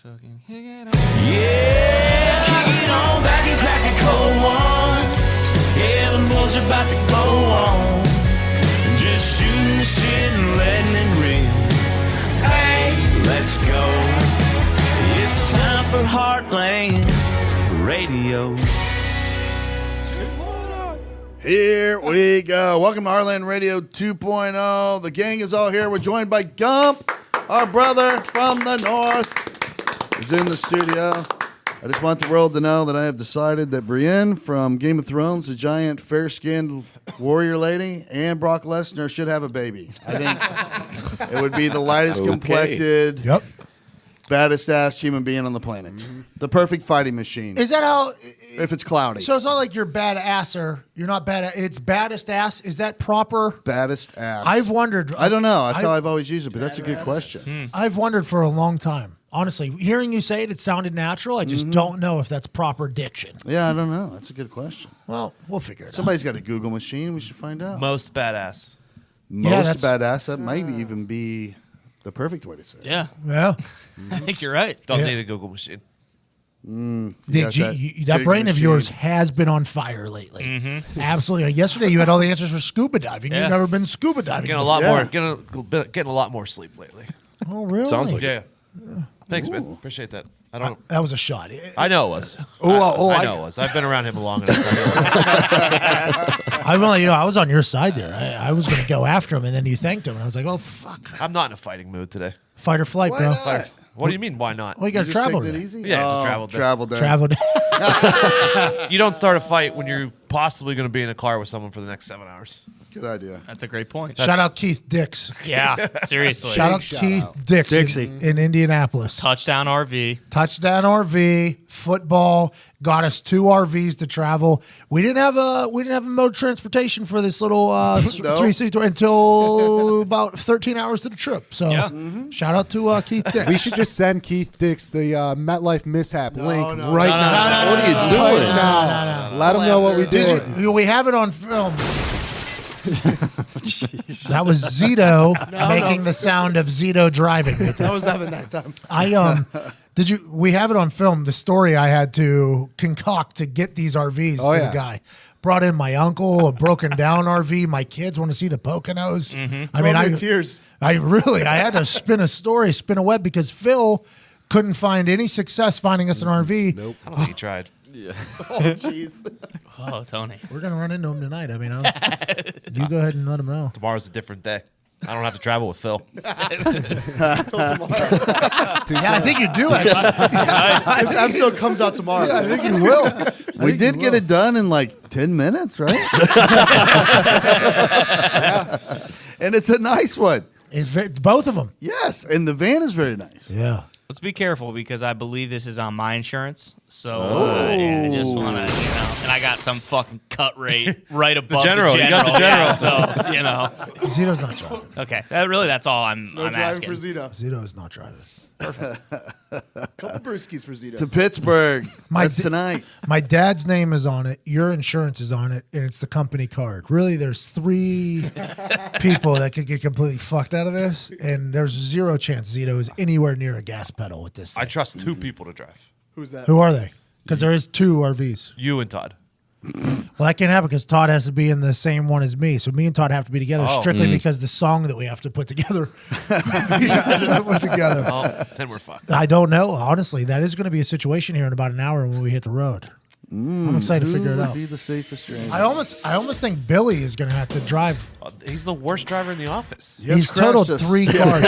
fucking kick it on. Yeah, kick it on back and crack a cold one. Yeah, the boys are about to go on. Just shooting the shit and letting it rip. Hey, let's go. It's time for Heartland Radio. Here we go. Welcome to Heartland Radio 2.0. The gang is all here. We're joined by Gump, our brother from the north. He's in the studio. I just want the world to know that I have decided that Brienne from Game of Thrones, the giant fair-skinned warrior lady, and Brock Lesnar should have a baby. I think it would be the lightest complected, baddest ass human being on the planet. Mm-hmm. The perfect fighting machine. Is that how? If it's cloudy. So it's not like you're badasser. You're not bad. It's baddest ass. Is that proper? Baddest ass. I've wondered. I don't know. That's how I've always used it, but that's a good question. I've wondered for a long time. Honestly, hearing you say it, it sounded natural. I just don't know if that's proper diction. Yeah, I don't know. That's a good question. Well, we'll figure it Somebody's got a Google machine. We should find out. Most badass. Most badass. That might even be the perfect way to say it. Yeah. Well, I think you're right. Don't need a Google machine. That brain of yours has been on fire lately. Mm-hmm. Absolutely. Yesterday you had all the answers for scuba diving. Yeah. You've never been scuba diving. Getting a lot more. Getting a lot more sleep lately. Oh, really? Sounds like Yeah. Thanks, man. Appreciate that. I don't know. That was a shot. I know it was. I know it was. I've been around him long enough. I was on your side there. I was going to go after him, and then you thanked him, and I was like, "Oh fuck!" I'm not in a fighting mood today. Fight or flight, bro. What do you mean? Why not? Well, you got to travel. Take that easy? Yeah, travel day. Travel day. You don't start a fight when you're possibly going to be in a car with someone for the next 7 hours. Good idea. That's a great point. Shout out Keith Dix. Yeah, seriously. Shout out Keith Dix in Indianapolis. Touchdown RV. Touchdown RV, football, got us 2 RVs to travel. We didn't have a mode of transportation for this little 3-city tour until about 13 hours to the trip. So shout out to Keith Dix. We should just send Keith Dix the MetLife mishap link right now. What are you doing? No. Let him know what we did. We have it on film. That was Zito making the sound of Zito driving. I was having that time. We have it on film, the story I had to concoct to get these RVs to the guy. Brought in my uncle, a broken down RV. My kids want to see the Poconos. I mean, tears. I had to spin a web because Phil couldn't find any success finding us an RV. Nope. I don't think he tried. Yeah. Oh, jeez. Oh, Tony. We're going to run into him tonight. I mean, you go ahead and let him know. Tomorrow's a different day. I don't have to travel with Phil. Yeah, I think you do, actually. This episode comes out tomorrow. Yeah, I think you will. We did get it done in like 10 minutes, right? And it's a nice one. Both of them. Yes, and the van is very nice. Yeah. Let's be careful because I believe this is on my insurance. So I just want to, and I got some fucking cut rate right above the general. You got the general. Yeah, so, Zito's not driving. Okay. That's all I'm driving asking. for Zito. Zito is not driving. Couple brewskis for Zito. To Pittsburgh. That's tonight. My dad's name is on it. Your insurance is on it, and it's the company card. Really, there's 3 people that could get completely fucked out of this, and there's 0 chance Zito is anywhere near a gas pedal with this thing. I trust 2 people to drive. Who's that? Who are they? Because there is 2 RVs. You and Todd. Well, that can't happen because Todd has to be in the same one as me. So me and Todd have to be together strictly because the song that we have to put together. Oh, then we're fucked. I don't know. Honestly, that is going to be a situation here in about an hour when we hit the road. I'm excited to figure it Who out. would be the safest driver? I almost think Billy is going to have to drive. He's the worst driver in the office. He's totaled 3 cars.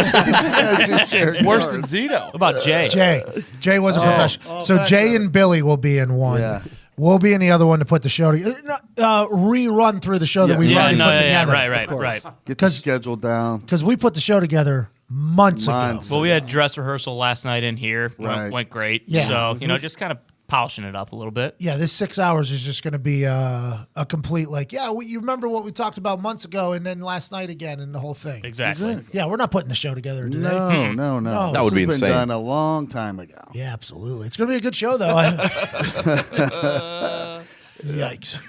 It's worse than Zito. What about Jay? Jay was a professional. So Jay and Billy will be in one. Yeah. We'll be in the other one to put the show together. Rerun through the show that we put together. Right. Get the schedule down. Because we put the show together months ago. Well, we had dress rehearsal last night in here. Right. Went great. Yeah. So, just kind of polishing it up a little bit. Yeah, this 6 hours is just going to be a complete you remember what we talked about months ago and then last night again and the whole thing. Exactly. Yeah, we're not putting the show together today. No. That would be This has insane. been done a long time ago. Yeah, absolutely. It's going to be a good show, though. Yikes.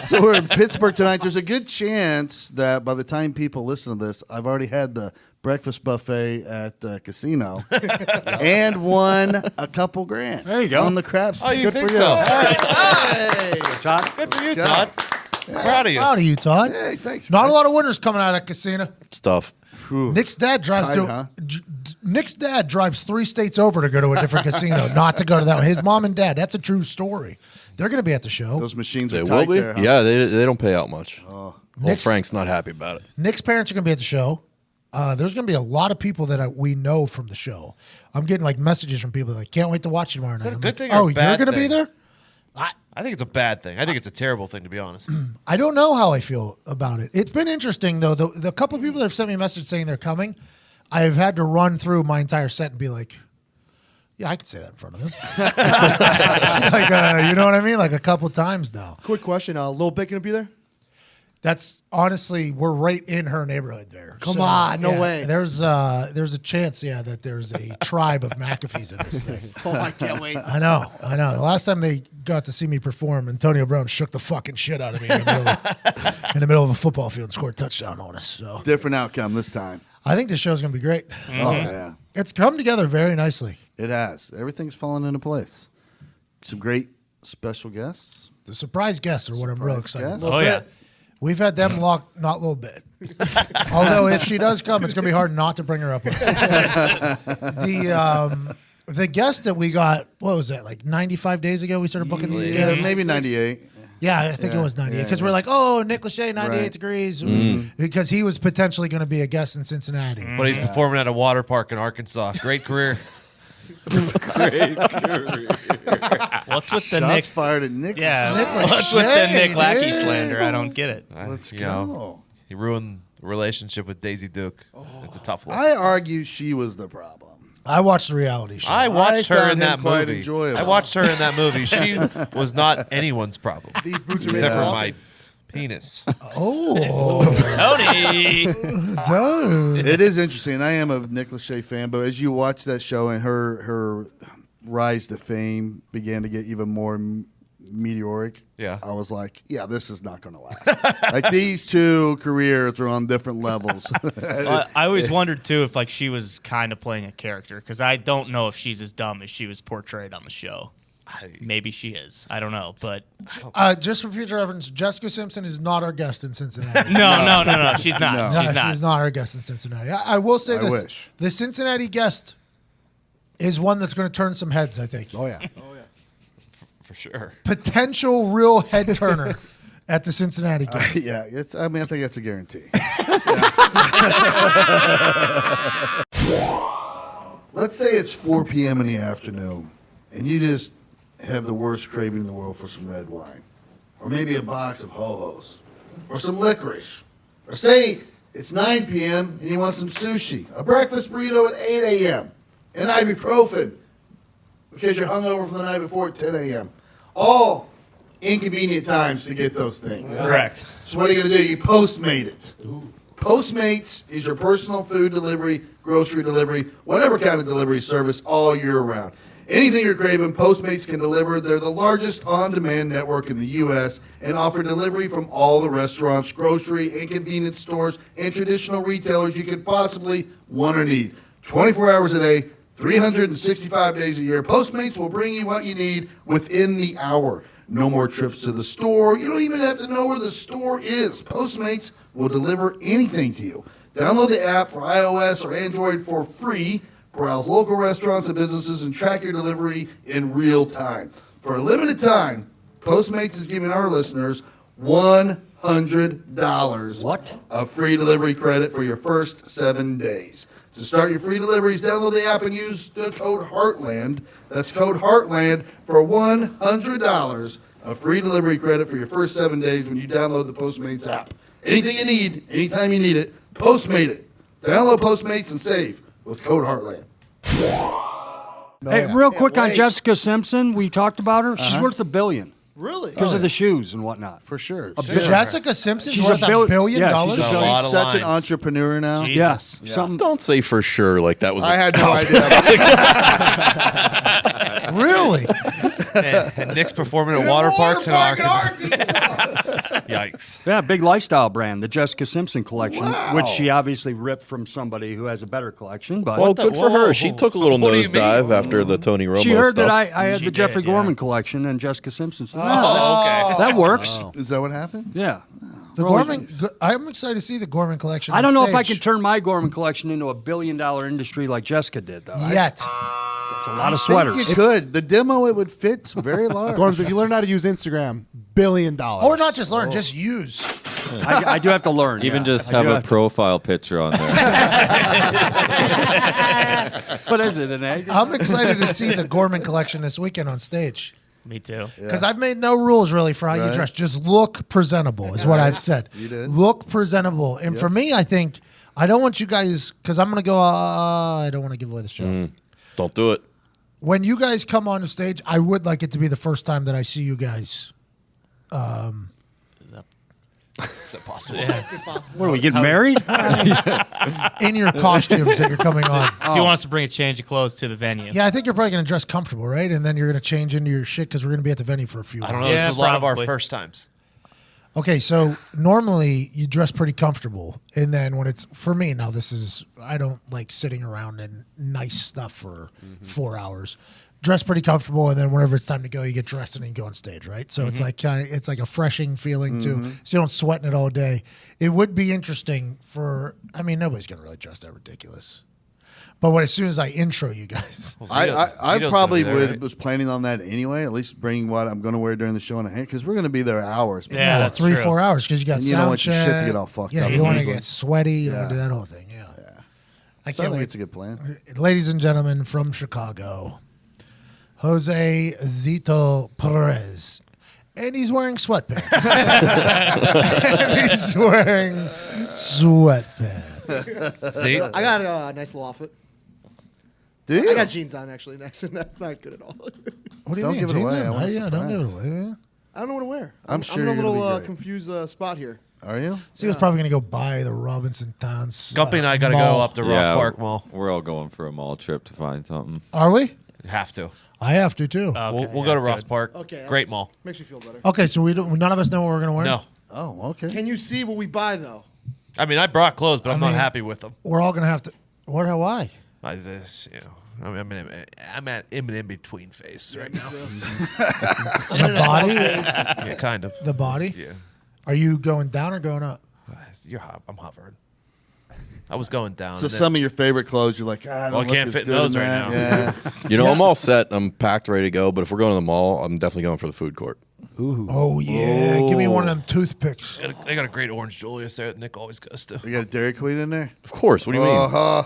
So we're in Pittsburgh tonight. There's a good chance that by the time people listen to this, I've already had the breakfast buffet at the casino and won a couple grand. There you go. On the craps. Oh, you Good think for you. so? Hey. Todd? Good for you, go. Todd. Proud of you. Proud of you, Todd. Hey, thanks. Not man. a lot of winners coming out of that casino. Stuff. Nick's dad drives tight, to. huh? Nick's dad drives 3 states over to go to a different casino, not to go to that one. His mom and dad. That's a true story. They're going to be at the show. Those machines They are will tight be. there. Huh? Yeah, they don't pay out much. Nick's- Frank's not happy about it. Nick's parents are going to be at the show. There's going to be a lot of people that we know from the show. I'm getting like messages from people like, can't wait to watch you tomorrow night. that a I'm good like, thing or a oh, you're bad going to be thing? there? I think it's a bad thing. I think it's a terrible thing, to be honest. I don't know how I feel about it. It's been interesting, though. The couple of people that have sent me a message saying they're coming, I've had to run through my entire set and be like, yeah, I could say that in front of them. Like, you know what I mean? Like a couple times now. Quick question: Lil Bit gonna be there? That's honestly, we're right in her neighborhood there. Come on, no yeah, way. There's a chance, that there's a tribe of McAfees in this thing. Oh, I can't wait. I know. The last time they got to see me perform, Antonio Brown shook the fucking shit out of me in the middle of a football field and scored a touchdown on us. So Different outcome this time. I think the show's going to be great. Oh, yeah. It's come together very nicely. It has. Everything's fallen into place. Some great special guests. The surprise guests are what I'm real excited guests? about. Oh, yeah. We've had them locked, not a little bit. Although if she does come, it's going to be hard not to bring her up with us. The guest that we got, what was that, like 95 days ago we started booking these Yeah, guests? maybe 98. Yeah, I think it was 98. Because we're like, oh, Nick Lachey, 98 Right. degrees. Because he was potentially going to be a guest in Cincinnati. But he's performing at a water park in Arkansas. Great career. What's with the Shots Nick? fired at Nick. Yeah, Nick what's with the Lachey, Nick Lackey dude. slander? I don't get it. Let's You go. know, he ruined the relationship with Daisy Duke. It's a tough one. I argue she was the problem. I watched the reality show. I watched her found in him that quite movie. enjoyable. I watched her in that movie. She was not anyone's problem. These boots are Except made for of my penis. Oh, Tony. dude. It is interesting. I am a Nick Lachey fan, but as you watch that show and her rise to fame began to get even more meteoric, Yeah. I was like, yeah, this is not going to last. Like these two careers are on different levels. I always wondered too if like she was kind of playing a character because I don't know if she's as dumb as she was portrayed on the show. Maybe she is. I don't know, but Just for future reference, Jessica Simpson is not our guest in Cincinnati. no, she's not. No. She's not. She's not our guest in Cincinnati. I will say I this: wish. the Cincinnati guest is one that's going to turn some heads. I think. Oh yeah. For sure. Potential real head turner at the Cincinnati guest. yeah, I think that's a guarantee. Let's say it's 4 p.m. in the afternoon, and you just have the worst craving in the world for some red wine, or maybe a box of Ho-Hos, or some licorice, or say it's 9 p.m. and you want some sushi, a breakfast burrito at 8 a.m., and ibuprofen because you're hungover from the night before at 10 a.m. All inconvenient times to get those things. Correct. So what are you going to do? You Postmate it. Postmates is your personal food delivery, grocery delivery, whatever kind of delivery service all year round. Anything you're craving, Postmates can deliver. They're the largest on-demand network in the U.S. and offer delivery from all the restaurants, grocery, and convenience stores, and traditional retailers you could possibly want or need. 24 hours a day, 365 days a year. Postmates will bring you what you need within the hour. No more trips to the store. You don't even have to know where the store is. Postmates will deliver anything to you. Download the app for iOS or Android for free. Browse local restaurants and businesses and track your delivery in real time. For a limited time, Postmates is giving our listeners $100 of free delivery credit for your first 7 days. To start your free deliveries, download the app and use the code Heartland. That's code Heartland for $100 of free delivery credit for your first 7 days when you download the Postmates app. Anything you need, anytime you need it, Postmate it. Download Postmates and save with code Heartland. Hey, real quick on wait. Jessica Simpson, we talked about her. She's worth $1 billion Really? because of the shoes and whatnot. For sure. Jessica Simpson's She's worth a $1 bill- billion. yeah, she's a She's billion. lot of such an lines. entrepreneur now. Jesus. Yeah, something. Don't say for sure like that was. I had no idea. Really? And Nick's performing at water parks in Arkansas. Yikes. Yeah, big lifestyle brand, the Jessica Simpson collection, which she obviously ripped from somebody who has a better collection. But Well, good for her. She took a little What do you nosedive after the Tony Romo she heard stuff. that I had She the Jeffrey did, yeah. Gorman collection, and Jessica Simpson said, okay. that works. Is that what happened? Yeah. The Gorman. I'm excited to see the Gorman collection. I on don't know if I stage. can turn my Gorman collection into $1 billion industry like Jessica did, though. Yet. It's a lot of I sweaters. think you could. The demo, it would fit very large. Gorms, if you learn how to use Instagram, $1 billion. Or not just learn, just use. I do have to learn. Even yeah. just I have do a profile picture on there. What is it, an egg? I'm excited to see the Gorman collection this weekend on stage. Me too. Because I've made no rules really for how you dress. Just look presentable is what I've said. You did. Look presentable. And for me, I think, I don't want you guys, because I'm going to go, I don't want to give away the show. Don't do it. When you guys come on the stage, I would like it to be the first time that I see you guys. Is that possible? What are we getting married? In your costumes that you're coming on. So you want us to bring a change of clothes to the venue? Yeah, I think you're probably going to dress comfortable, right? And then you're going to change into your shit because we're going to be at the venue for a few I hours. don't know. Yeah, This is a lot of our probably. first times. Okay, so normally you dress pretty comfortable. And then when it's, for me, now this is, I don't like sitting around in nice stuff for 4 hours. Dress pretty comfortable, and then whenever it's time to go, you get dressed and then you go on stage, right? So it's like it's like a freshing feeling too. So you don't sweat in it all day. It would be interesting for, I mean, nobody's gonna really dress that ridiculous. But as soon as I intro you guys, I Zito's probably gonna be there, right? was planning on that anyway. At least bringing what I'm going to wear during the show in a hand because we're going to be there hours. Yeah, that's 3-4 true. hours because you got And you sound don't want your shit to check. get all fucked Yeah, up you don't want to quickly. get sweaty. You don't want to do that whole thing. Yeah. I So I can't think wait. it's a good plan. Ladies and gentlemen from Chicago, Jose Zito Perez. And he's wearing sweatpants. And he's wearing sweatpants. See? I got a nice little outfit. Do you? I got jeans on actually next, and that's not good at all. What do you Don't mean? give it Jeans away. on? I want a Yeah, don't give it surprise. away. Yeah. I don't know what to wear. I'm sure I'm in a you're gonna little be great. confused spot here. Are you? See, was probably going to go buy the Robinson Towns. Gumpy and I got to go mall. up to Ross Yeah, Park Mall. We're all going for a mall trip to find something. Are we? Have to. I have to too. Okay, We'll go to Ross good. Park. Okay, Great that's- mall. Makes me feel better. Okay, so none of us know what we're going to wear? No. Oh, okay. Can you see what we buy though? I mean, I brought clothes, but I'm mean- not happy with them. We're all going to have to. Why? I this, you know, I'm at in an in-between phase right now. The body? Yeah, kind of. The body? Yeah. Are you going down or going up? I'm hovering. I was going down. So and then- some of your favorite clothes, you're like, I don't Well, I look can't as fit in good those right that. now. Yeah. You know, I'm all set. I'm packed, ready to go. But if we're going to the mall, I'm definitely going for the food court. Oh, yeah. Give me one of them toothpicks. they got a great orange Julius there that Nick always goes to. You got a Dairy Queen in there? Of course. What do you mean? Uh-huh.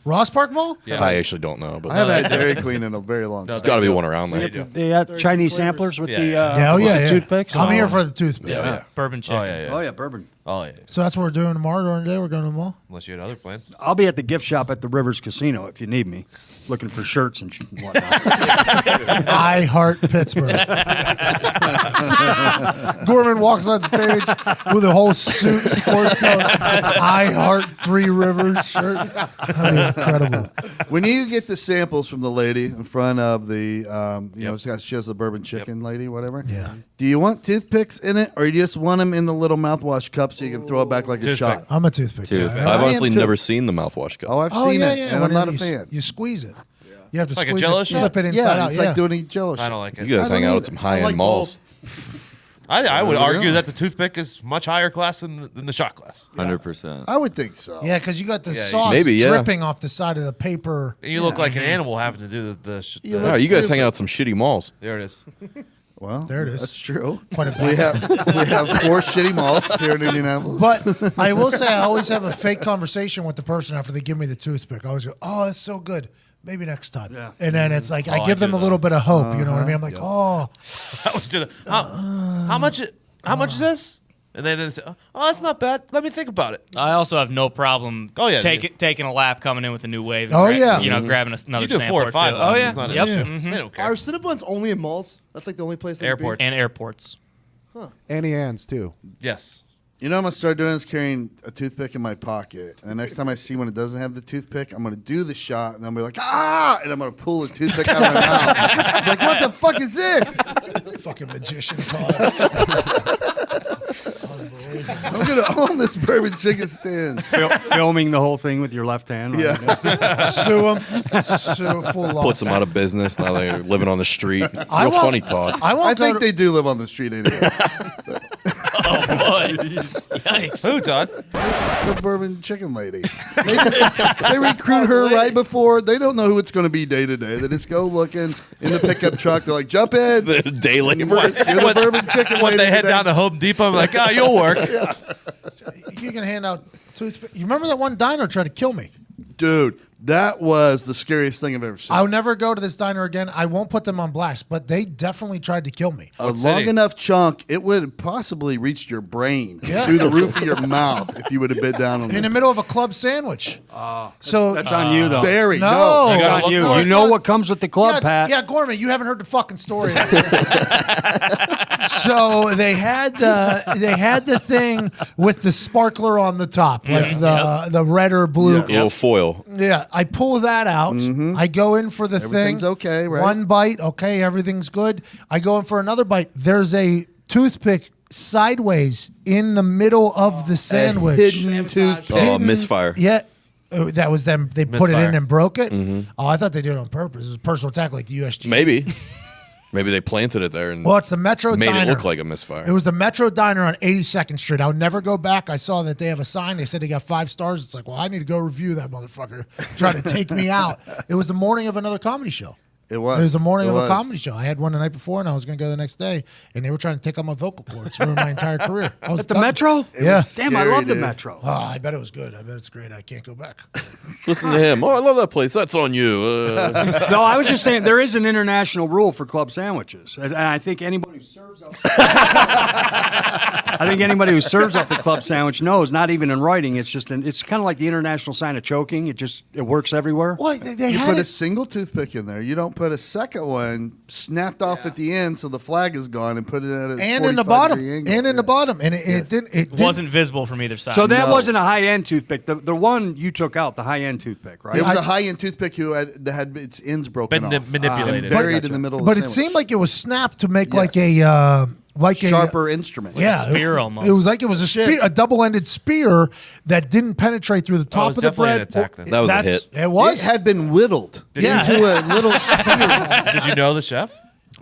Ross Park Mall? Yeah. I actually don't know, but I haven't had Dairy Queen in a very long No, time. there's got to be do. one around there. They got Chinese samplers with Yeah, the, yeah. Yeah, oh, with yeah, the yeah. toothpicks. I'm here for the toothpicks. Yeah. Bourbon chicken. Oh yeah, yeah. Oh, yeah, bourbon. Oh yeah. So that's what we're doing tomorrow during the day. We're going to the mall. Unless you had other plans. I'll be at the gift shop at the Rivers Casino if you need me, looking for shirts and whatnot. I heart Pittsburgh. Gorman walks on stage with a whole suit, sport coat. I heart Three Rivers shirt. That'd be incredible. When you get the samples from the lady in front of the, she has the bourbon chicken lady, whatever. Yeah. Do you want toothpicks in it, or you just want them in the little mouthwash cup so you can throw it back like a Toothpick. shot? I'm a toothpick Toothpick. guy. I've honestly too. never seen the mouthwash cup. Oh, I've Oh, seen yeah, it, yeah. and I'm Whenever not a you, fan. You squeeze it. You have to Like a squeeze Jell-O it, shot? flip it inside Yeah, out. it's Yeah. like doing a Jello shot. I don't like it. You guys I hang don't out either. at some I high-end like malls. I would Oh, argue really? that the toothpick is much higher class than the shot glass. 100%. I would think so. Yeah, because you got the Yeah, sauce maybe, yeah. dripping off the side of the paper. And you look like an animal having to do You No, look you guys stupid. hang out at some shitty malls. There it is. Well, There it is. That's true. Quite a We bit. have 4 shitty malls here in Indianapolis. But I will say, I always have a fake conversation with the person after they give me the toothpick. I always go, "Oh, that's so good. Maybe next time." Yeah. And then it's like I I give them do a little bit of hope. You know what I mean? I'm Uh-huh. like, "Oh, I always do that. How much? How much is this? And then they say, "Oh, that's not bad. Let me think about it." I also have no problem Oh, yeah, taking a lap coming in with a new wave. And Oh, yeah. grabbing another You do sample 4 or 5. two. Oh, yeah. It's not an Yep. issue. Mhm. They don't care. Are Cinnabons only in malls? That's like the only place. they would be? Airports. And airports. Annie Ann's, too. Yes. You know what I'm going to start doing is carrying a toothpick in my pocket. And the next time I see one that doesn't have the toothpick, I'm going to do the shot, and I'm going to be like, ah! And I'm going to pull the toothpick out of my mouth. I'm like, what the fuck is this? fucking magician Todd." gonna own this bourbon chicken stand. Filming the whole thing with your left hand. Yeah. Sue them. Sue full loss. Puts them out of business. Now they're living on the street. I Real won't- funny talk. I think they do live on the street anyway. Oh boy! Yikes! Who, Todd? The bourbon chicken lady. They recruit her right before. They don't know who it's going to be day to day. They just go looking in the pickup truck. They're like, jump in. The day labor. You're the bourbon chicken lady. When they head today. down to Home Depot, I'm like, you'll work. You can hand out toothpaste. You remember that one diner tried to kill me? Dude, that was the scariest thing I've ever seen. I'll never go to this diner again. I won't put them on blast, but they definitely tried to kill me. A long city? enough chunk, it would have possibly reached your brain Yeah. through the roof of your mouth if you would have bit down on In the it. middle of a club sandwich. So That's on you, though. Barry, No. no. That's gotta on look you. for You it. know what comes with the club, yeah, Pat. yeah, Gorman, you haven't heard the fucking story. So they had the thing with the sparkler on the top, like the red or blue. Yeah. Little foil. Yeah, I pull that out. I go in for the Everything's thing. okay, right? One bite, okay, everything's good. I go in for another bite. There's a toothpick sideways in the middle of the sandwich. Hidden toothpick. Oh, misfire. Yeah. That was them. They put it in Misfire. and broke it. Oh, I thought they did it on purpose. It was a personal attack like the USG. Maybe. Maybe they planted it there and Well, it's the Metro made Diner. it look like a misfire. It was the Metro Diner on 82nd Street. I'll never go back. I saw that they have a sign. They said they got 5 stars. It's like, well, I need to go review that motherfucker. Trying to take me out. It was the morning of another comedy show. It was. It was the morning It of a was. comedy show. I had one the night before, and I was going to go the next day, and they were trying to take out my vocal cords, ruin my entire career. I was At the done. Metro? Yeah. scary, Damn, I love the dude. Metro. Oh, I bet it was good. I bet it's great. I can't go back. Listen to him. Oh, I love that place. That's on you. No, I was just saying there is an international rule for club sandwiches, and I think anybody who serves up, the club sandwich knows. Not even in writing, it's just it's kind of like the international sign of choking. It works everywhere. Well, they You had put a it. single toothpick in there. You don't put a second one snapped off at the end so the flag is gone and put it at a And in the 45 bottom. degree angle. And in the Yeah. bottom. And it didn't. It didn't. Wasn't visible from either side. So that No. wasn't a high end toothpick. The one you took out, the high end toothpick, right? It was a high-end toothpick that had its ends broken Been off. manipulated. And buried Gotcha. in the middle of But the it sandwich. seemed like it was snapped to make like Yes. a Sharper instrument. Yeah, spear it, almost. It was like it was a double-ended spear that didn't penetrate through the top was of the definitely an bread. attack then. That was a That's- hit. It was. It had been whittled Yeah. into a little spear. Did you know the chef?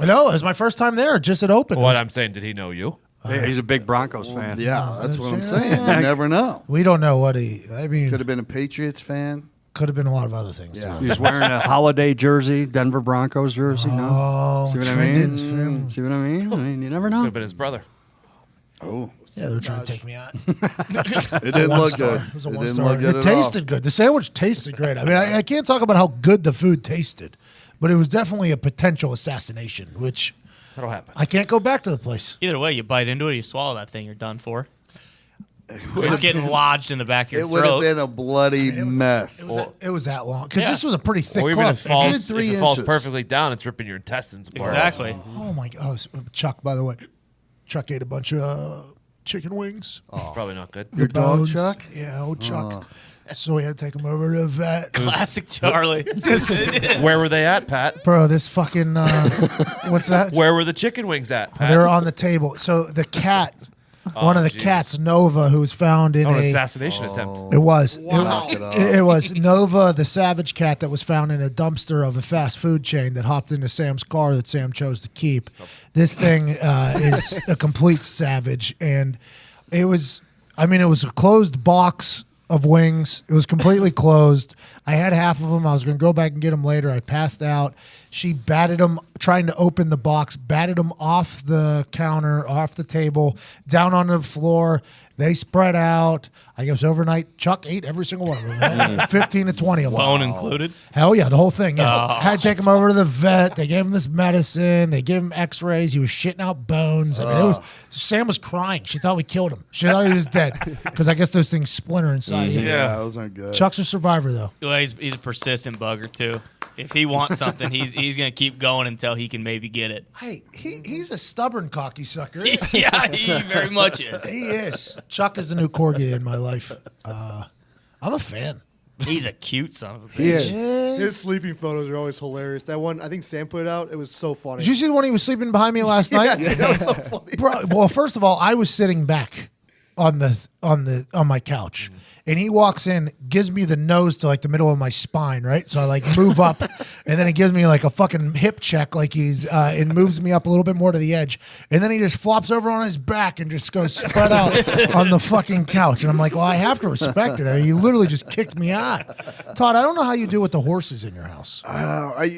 No, it was my first time there. Just at open. What I'm saying, did he know you? He's a big Broncos fan. Yeah, that's what I'm saying. You never know. We don't know what he. I mean, Could have been a Patriots fan. could have been a lot of other things Yeah. too. He was wearing a holiday jersey, Denver Broncos jersey. Oh, See what I mean? Trendon's film. See what I mean? You never Could know. have been his brother. Oh, Yeah, they're trying to take me out. it didn't One look star. good. It was a It one didn't star. look good It at all. tasted good. The sandwich tasted great. I mean, I can't talk about how good the food tasted, but it was definitely a potential assassination, which That'll happen. I can't go back to the place. Either way, you bite into it, you swallow that thing, you're done for. It's getting lodged in the back of your It would have throat. been a bloody mess. It was that long because Yeah. this was a pretty thick Or even club. if it falls, did 3 if it falls inches. perfectly down, it's ripping your intestines apart. Exactly. Oh my God, Chuck! By the way, Chuck ate a bunch of chicken wings. It's probably not good. Your The dog, bones. Chuck? Yeah, old Chuck. So we had to take him over to the vet. Classic Charlie. Where were they at, Pat? Bro, this fucking what's that? Where were the chicken wings at, Pat? They were on the table. So the cat, one of the Jesus. cats, Nova, who was found in Oh, an a. assassination attempt. It was. Knock it off. It was Nova, the savage cat that was found in a dumpster of a fast food chain that hopped into Sam's car that Sam chose to keep. This thing is a complete savage, and it was. I mean, it was a closed box of wings. It was completely closed. I had half of them. I was going to go back and get them later. I passed out. She batted them, trying to open the box, batted them off the counter, off the table, down onto the floor. They spread out. I guess overnight, Chuck ate every single one of them. Man. 15 to 20 of them. Bone included. Hell yeah, the whole thing. Yes. Had to take him over to the vet. They gave him this medicine. They gave him x-rays. He was shitting out bones. I mean, Sam was crying. She thought we killed him. She thought he was dead because I guess those things splinter inside him. Yeah, those aren't good. Chuck's a survivor, though. Well, he's a persistent bugger too. If he wants something, he's gonna keep going until he can maybe get it. Hey, he's a stubborn cocky sucker. Yeah, he very much is. He is. Chuck is the new corgi in my life. I'm a fan. He's a cute son of a bitch. He is. His sleeping photos are always hilarious. That one, I think Sam put it out. It was so funny. Did you see the one he was sleeping behind me last night? Yeah, that was so funny. Bro, well, first of all, I was sitting back. on my couch, and he walks in, gives me the nose to like the middle of my spine, right? So I like move up, and then he gives me like a fucking hip check, like he's and moves me up a little bit more to the edge, and then he just flops over on his back and just goes spread out on the fucking couch, and I'm like, well, I have to respect it. I mean, you literally just kicked me out. Todd, I don't know how you do with the horses in your house.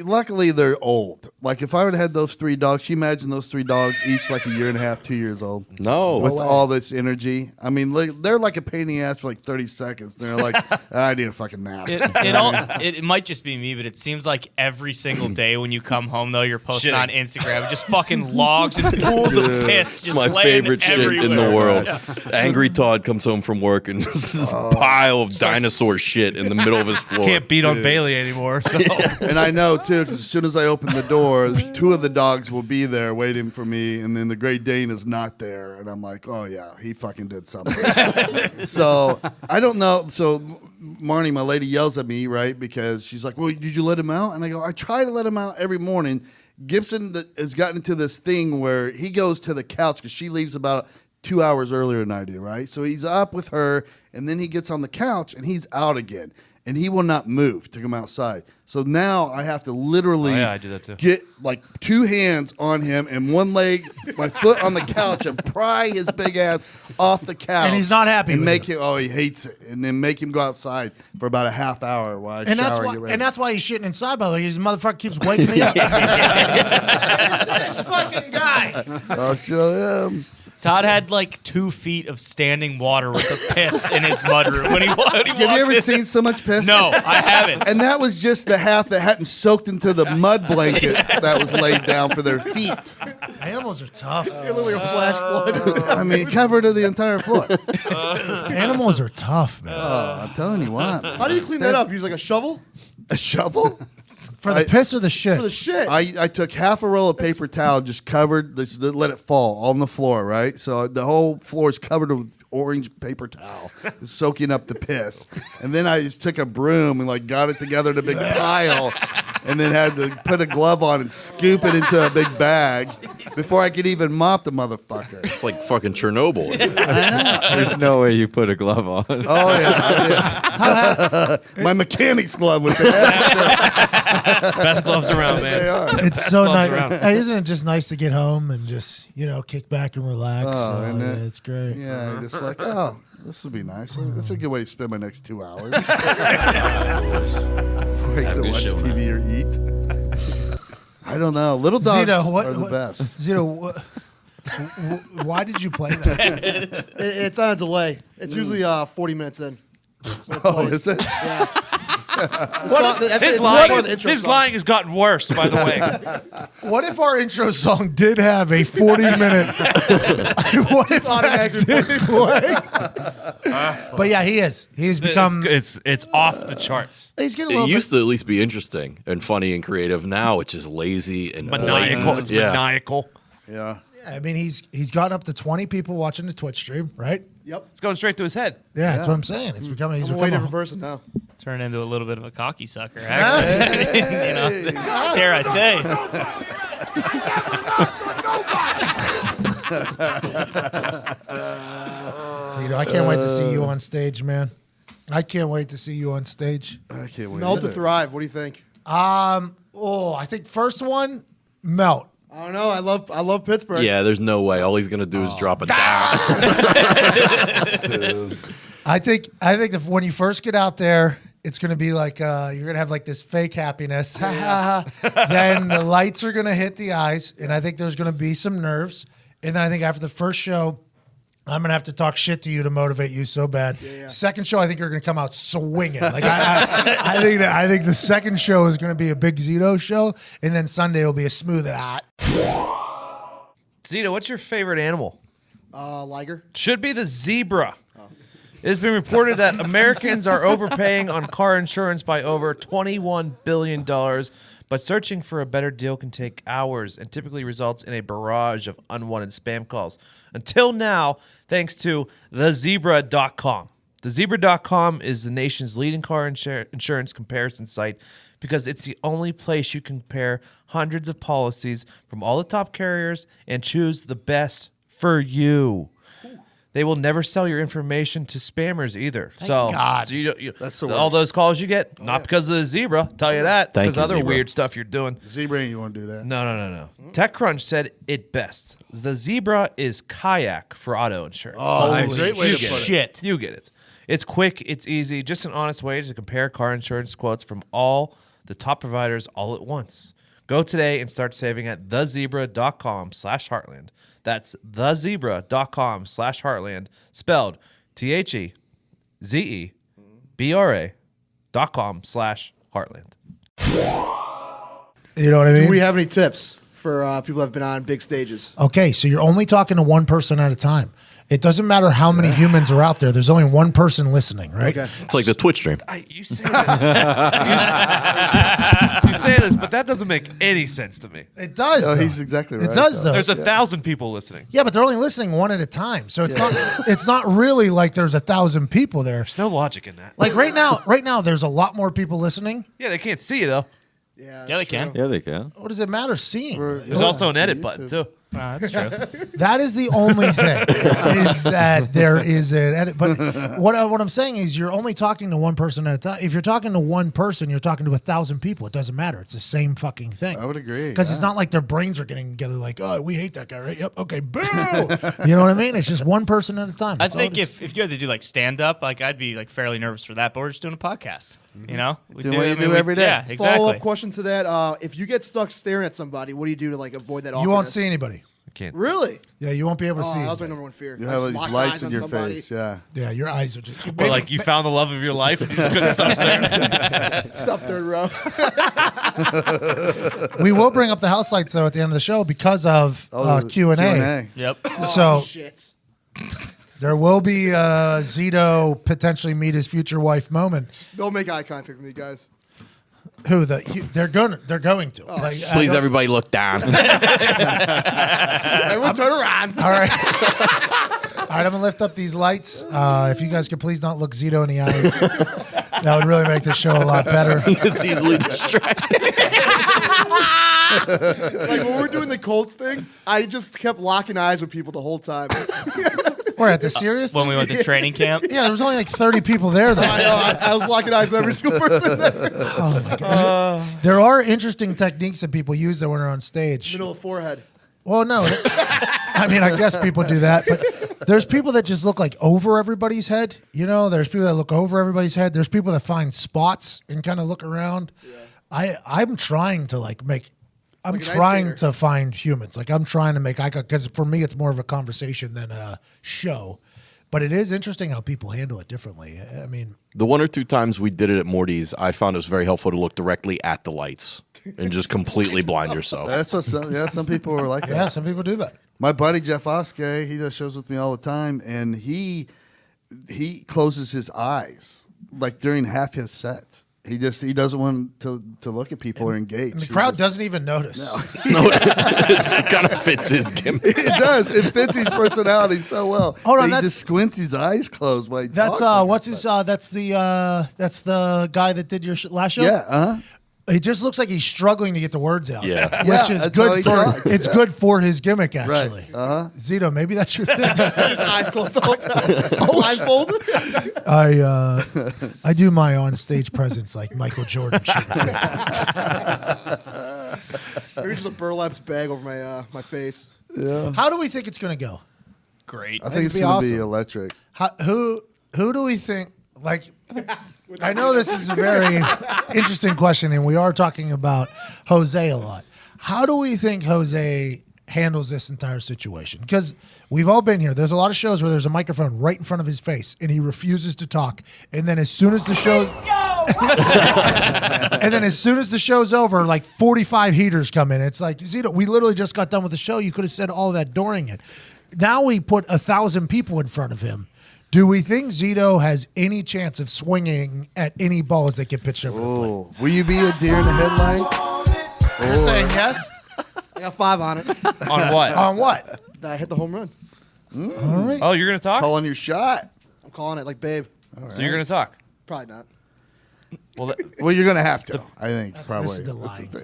Luckily, they're old. Like if I would have had those 3 dogs, can you imagine those 3 dogs each like a year and a half, 2 years old? No. With all this energy. I mean, they're like a pain in the ass for like 30 seconds. They're like, I need a fucking nap. It might just be me, but it seems like every single day when you come home, though, you're posting on Instagram just fucking logs and pools of piss. Just It's my laying favorite shit everywhere. in the world. Angry Todd comes home from work and there's this pile of dinosaur shit in the middle of his floor. Can't beat on Bailey anymore. So. And I know, too, because as soon as I open the door, 2 of the dogs will be there waiting for me, and then the Great Dane is not there. And I'm like, oh, yeah, he fucking did something. So I don't know. So Marnie, my lady, yells at me, right, because she's like, well, did you let him out? And I go, I try to let him out every morning. Gibson has gotten into this thing where he goes to the couch because she leaves about 2 hours earlier than I do, right? So he's up with her, and then he gets on the couch, and he's out again. And he will not move to come outside. So now I have to literally I do that too. get like 2 hands on him and 1 leg, my foot on the couch, and pry his big ass off the couch. And he's not happy And with make him, he hates it. And then make him go outside for about a half hour while I shower That's and why, get ready. and that's why he's shitting inside, by the way. His motherfucker keeps waking me up. this fucking guy. I'll show him. Todd had like 2 feet of standing water with the piss in his mudroom when he walked Have you ever in. seen so much piss? No, I haven't. And that was just the half that hadn't soaked into the mud blanket that was laid down for their feet. Animals are tough. Literally a flash flood. I mean, covered to the entire floor. Animals are tough, man. Oh, I'm telling you what. How do you clean that up? Use like a shovel? A shovel? For the piss or the shit? For the shit. I took half a roll of paper towel, just covered, just let it fall on the floor, right? So the whole floor is covered with orange paper towel, soaking up the piss. And then I just took a broom and like got it together in a big pile, and then had to put a glove on and scoop it into a big bag before I could even mop the motherfucker. It's like fucking Chernobyl. There's no way you put a glove on. Oh yeah, I did. My mechanic's glove was there. Best gloves around, man. They are. It's so gloves nice. around. Hey, isn't it just nice to get home and just, kick back and relax? Oh, isn't it? Yeah, it's great. Yeah, you're just like, oh, this would be nice. That's a good way to spend my next 2 hours. Before I Have a can good watch show, TV or eat. I don't know. Little dogs are the best. Zito, why did you play that? It's on a delay. It's usually 40 minutes in. Oh, is it? Yeah. His lying has gotten worse, by the way. What if our intro song did have a 40-minute? What if that did play? But yeah, he is. He's become. It's off the charts. He's getting a It little used to at least be interesting and funny and creative. Now it's just lazy and Maniacal. blatant. It's Yeah. maniacal. Yeah. I mean, he's gotten up to 20 people watching the Twitch stream, right? Yep. It's going straight to his head. Yeah, that's what I'm saying. It's becoming. He's I'm a way become different person now. Turn into a little bit of a cocky sucker, actually. Dare I say? Zito, I can't wait to see you on stage, man. I can't wait to see you on stage. I can't wait. Melt either. to thrive. What do you think? I think first one, Melt. I don't know. I love Pittsburgh. Yeah, there's no way. All he's gonna do is drop it down. I think if when you first get out there, it's gonna be like you're gonna have like this fake happiness. Then the lights are gonna hit the eyes, and I think there's gonna be some nerves. And then I think after the first show, I'm gonna have to talk shit to you to motivate you so bad. Yeah. Second show, I think you're gonna come out swinging. Like I think the second show is gonna be a big Zito show, and then Sunday will be a smooth hot. Zito, what's your favorite animal? Liger. Should be the zebra. It has been reported that Americans are overpaying on car insurance by over $21 billion, but searching for a better deal can take hours and typically results in a barrage of unwanted spam calls. Until now, thanks to thezebra.com. Thezebra.com is the nation's leading car insurance comparison site because it's the only place you can compare hundreds of policies from all the top carriers and choose the best for you. They will never sell your information to spammers either. God. So you That's the all worst. those calls you get, not because of the zebra. Tell you that. It's Thank because you, other zebra. weird stuff you're doing. Zebra, you want to do that? No. TechCrunch said it best. The zebra is kayak for auto insurance. Oh, that's a great way You to get put it. it. Shit. You get it. It's quick. It's easy. Just an honest way to compare car insurance quotes from all the top providers all at once. Go today and start saving at thezebra.com/heartland. That's thezebra.com/heartland, spelled THEZEBRA.com/heartland. You know what I mean? Do we have any tips for people that have been on big stages? Okay, so you're only talking to one person at a time. It doesn't matter how many humans are out there. There's only one person listening, right? Okay. It's like the Twitch stream. You say this. You say this, but that doesn't make any sense to me. It does. Oh, though. he's exactly right. It does, though. There's 1,000 people listening. Yeah, but they're only listening one at a time. So it's not. It's not really like there's 1,000 people there. There's no logic in that. Like right now, there's a lot more people listening. Yeah, they can't see you though. Yeah, Yeah, they can. Yeah, they can. What does it matter seeing? There's also an edit button too. That's true. That is the only thing is that there is an edit. But what I'm saying is you're only talking to one person at a time. If you're talking to one person, you're talking to 1,000 people. It doesn't matter. It's the same fucking thing. I would agree. Because it's not like their brains are getting together like, oh, we hate that guy, right? Yep. Okay. Boo. You know what I mean? It's just one person at a time. I That's all think it is. if you had to do like stand up, like I'd be like fairly nervous for that. But we're just doing a podcast. You know, we Do what you do every day. Yeah, Follow exactly. up question to that: if you get stuck staring at somebody, what do you do to like avoid that? You won't awkwardness? see anybody. Can't. Really? Yeah, you won't be able to Oh, see. that was my anybody. number one fear. You I have just these lock lights eyes in on your somebody. face. Yeah. Yeah, your eyes are just. Or like you found the love of your life and you just couldn't stop staring. Sup, third row. We will bring up the house lights though at the end of the show because of Q&A. Yep. So Shit. there will be Zito potentially meet his future wife moment. Don't make eye contact with me, guys. Who they're going to. Like, Please, everybody, look down. Everyone turn around. All right. All right, I'm gonna lift up these lights. If you guys could please not look Zito in the eyes, that would really make the show a lot better. It's easily distracted. Like when we were doing the Colts thing, I just kept locking eyes with people the whole time. We're at the serious. When we went to training camp. Yeah, there was only like 30 people there though. I know. I was locking eyes with every single person there. Oh my god. There are interesting techniques that people use that when they're on stage. Middle of the forehead. Well, no. I mean, I guess people do that, but there's people that just look like over everybody's head. You know, there's people that look over everybody's head. There's people that find spots and kind of look around. Yeah. I'm trying to like make. I'm Like an ice trying skater. to find humans. Like I'm trying to make eye contact because for me it's more of a conversation than a show. But it is interesting how people handle it differently. I mean, The one or two times we did it at Morty's, I found it was very helpful to look directly at the lights and just completely blind yourself. That's what some people are like. yeah, That. some people do that. My buddy Jeff Oskey, he does shows with me all the time, and he closes his eyes like during half his sets. He doesn't want to look at people or engage. And the crowd doesn't even notice. No, it kind of fits his gimmick. It does. It fits his personality so well. Hold on, he that's- just squints his eyes closed while he That's talks. what's his that's the guy that did your last show. Yeah. It just looks like he's struggling to get the words out. Yeah. which Yeah, is that's how good he for talks, it's yeah. good for his gimmick actually. Right. Zito, maybe that's your thing. His eyes closed the whole time. Blindfolded. I do my on stage presence like Michael Jordan should. Maybe just a burlap's bag over my face. How do we think it's going to go? Great. I think it's be going to awesome. be electric. Who do we think like? I know this is a very interesting question, and we are talking about Jose a lot. How do we think Jose handles this entire situation? Because we've all been here. There's a lot of shows where there's a microphone right in front of his face, and he refuses to talk. And then as soon as the show's over, like 45 heaters come in. It's like, Zito, we literally just got done with the show. You could have said all that during it. Now we put 1,000 people in front of him. Do we think Zito has any chance of swinging at any balls that get pitched over the plate? Oh, will you be a deer in the headlight? You're saying yes? I got 5 on it. On what? On what? That I hit the home run. All right. Oh, you're gonna talk? Calling your shot. I'm calling it like babe. So you're gonna talk? Probably not. Well, Well, you're going to have to. I think This probably. is the That's lying the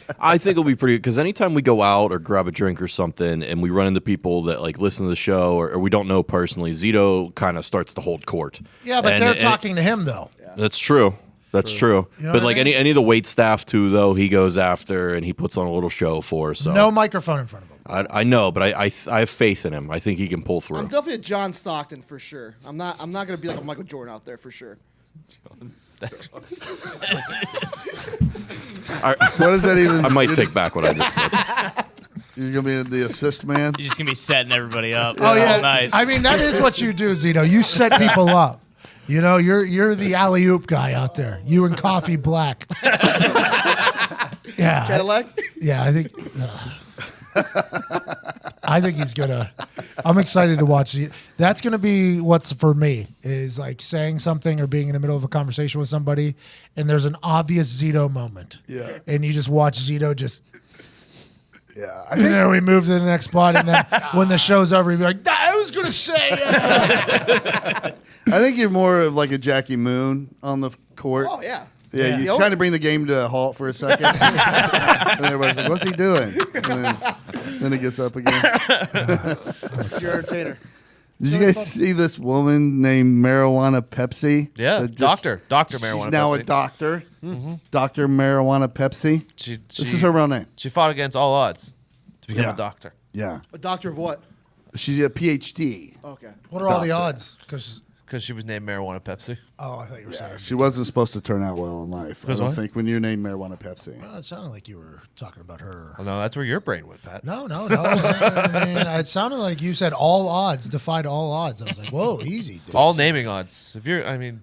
thing. I think it'll be pretty because anytime we go out or grab a drink or something and we run into people that like listen to the show or we don't know personally, Zito kind of starts to hold court. Yeah, but they're talking to him though. That's true. That's true. You know but what like I mean? any of the wait staff too, though, he goes after and he puts on a little show for. So No microphone in front of him. I know, but I have faith in him. I think he can pull through. I'm definitely a John Stockton for sure. I'm not gonna be like a Michael Jordan out there for sure. What is that even? I might take back what I just said. You're gonna be the assist man. You're just gonna be setting everybody up. Oh yeah, all night. I mean that is what you do, Zito. You set people up. You know, you're the alley oop guy out there. You and Coffee Black. Yeah, Cadillac. yeah. I think he's gonna. I'm excited to watch. That's gonna be what's for me is like saying something or being in the middle of a conversation with somebody, and there's an obvious Zito moment. Yeah. And you just watch Zito just. Yeah. And then we move to the next spot, and then when the show's over, you'd be like, "I was gonna say." I think you're more of like a Jackie Moon on the court. Oh yeah. Yeah, you kind of bring the game to a halt for a second. And everybody's like, what's he doing? And then he gets up again. You're an entertainer. Did you guys see this woman named Marijuana Pepsi? Yeah, That just- Dr. Marijuana She's now Pepsi. a doctor. Dr. Marijuana Pepsi. This is her real name. She fought against all odds to become Yeah. a doctor. Yeah. A doctor of what? She's a PhD. Okay. What are all the Doctor. odds? Because She was named Marijuana Pepsi. I thought you were saying. She wasn't supposed to turn out well in life. I Because don't what? think when you named Marijuana Pepsi. Well, it sounded like you were talking about her. Oh, no, that's where your brain went, Pat. No. I mean, it sounded like you said all odds, defied all odds. I was like, whoa, easy. Dude. All naming odds. Marijuana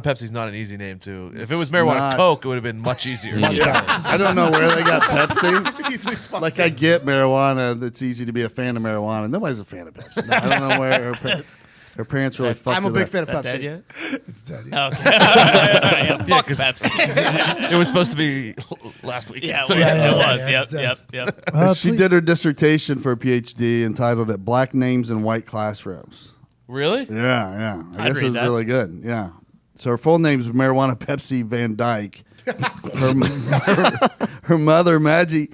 Pepsi's not an easy name, too. If it was Marijuana not. Coke, it would have been much easier. Yeah. I don't know where they got Pepsi. Easily sponsored. Like I get marijuana. It's easy to be a fan of marijuana. Nobody's a fan of Pepsi. I don't know where her parents really fucked I'm a with big that. fan of Dead Pepsi. yet? It's dead. Okay. Yeah, fuck Pepsi. It was supposed to be last weekend. Yeah, so it was. yeah, Yep. She did her dissertation for a PhD entitled "It Black Names in White Classrooms." Really? Yeah. I I'd guess it read was that. really good. Yeah. So her full name is Marijuana Pepsi Van Dyke. Her mother, Maggie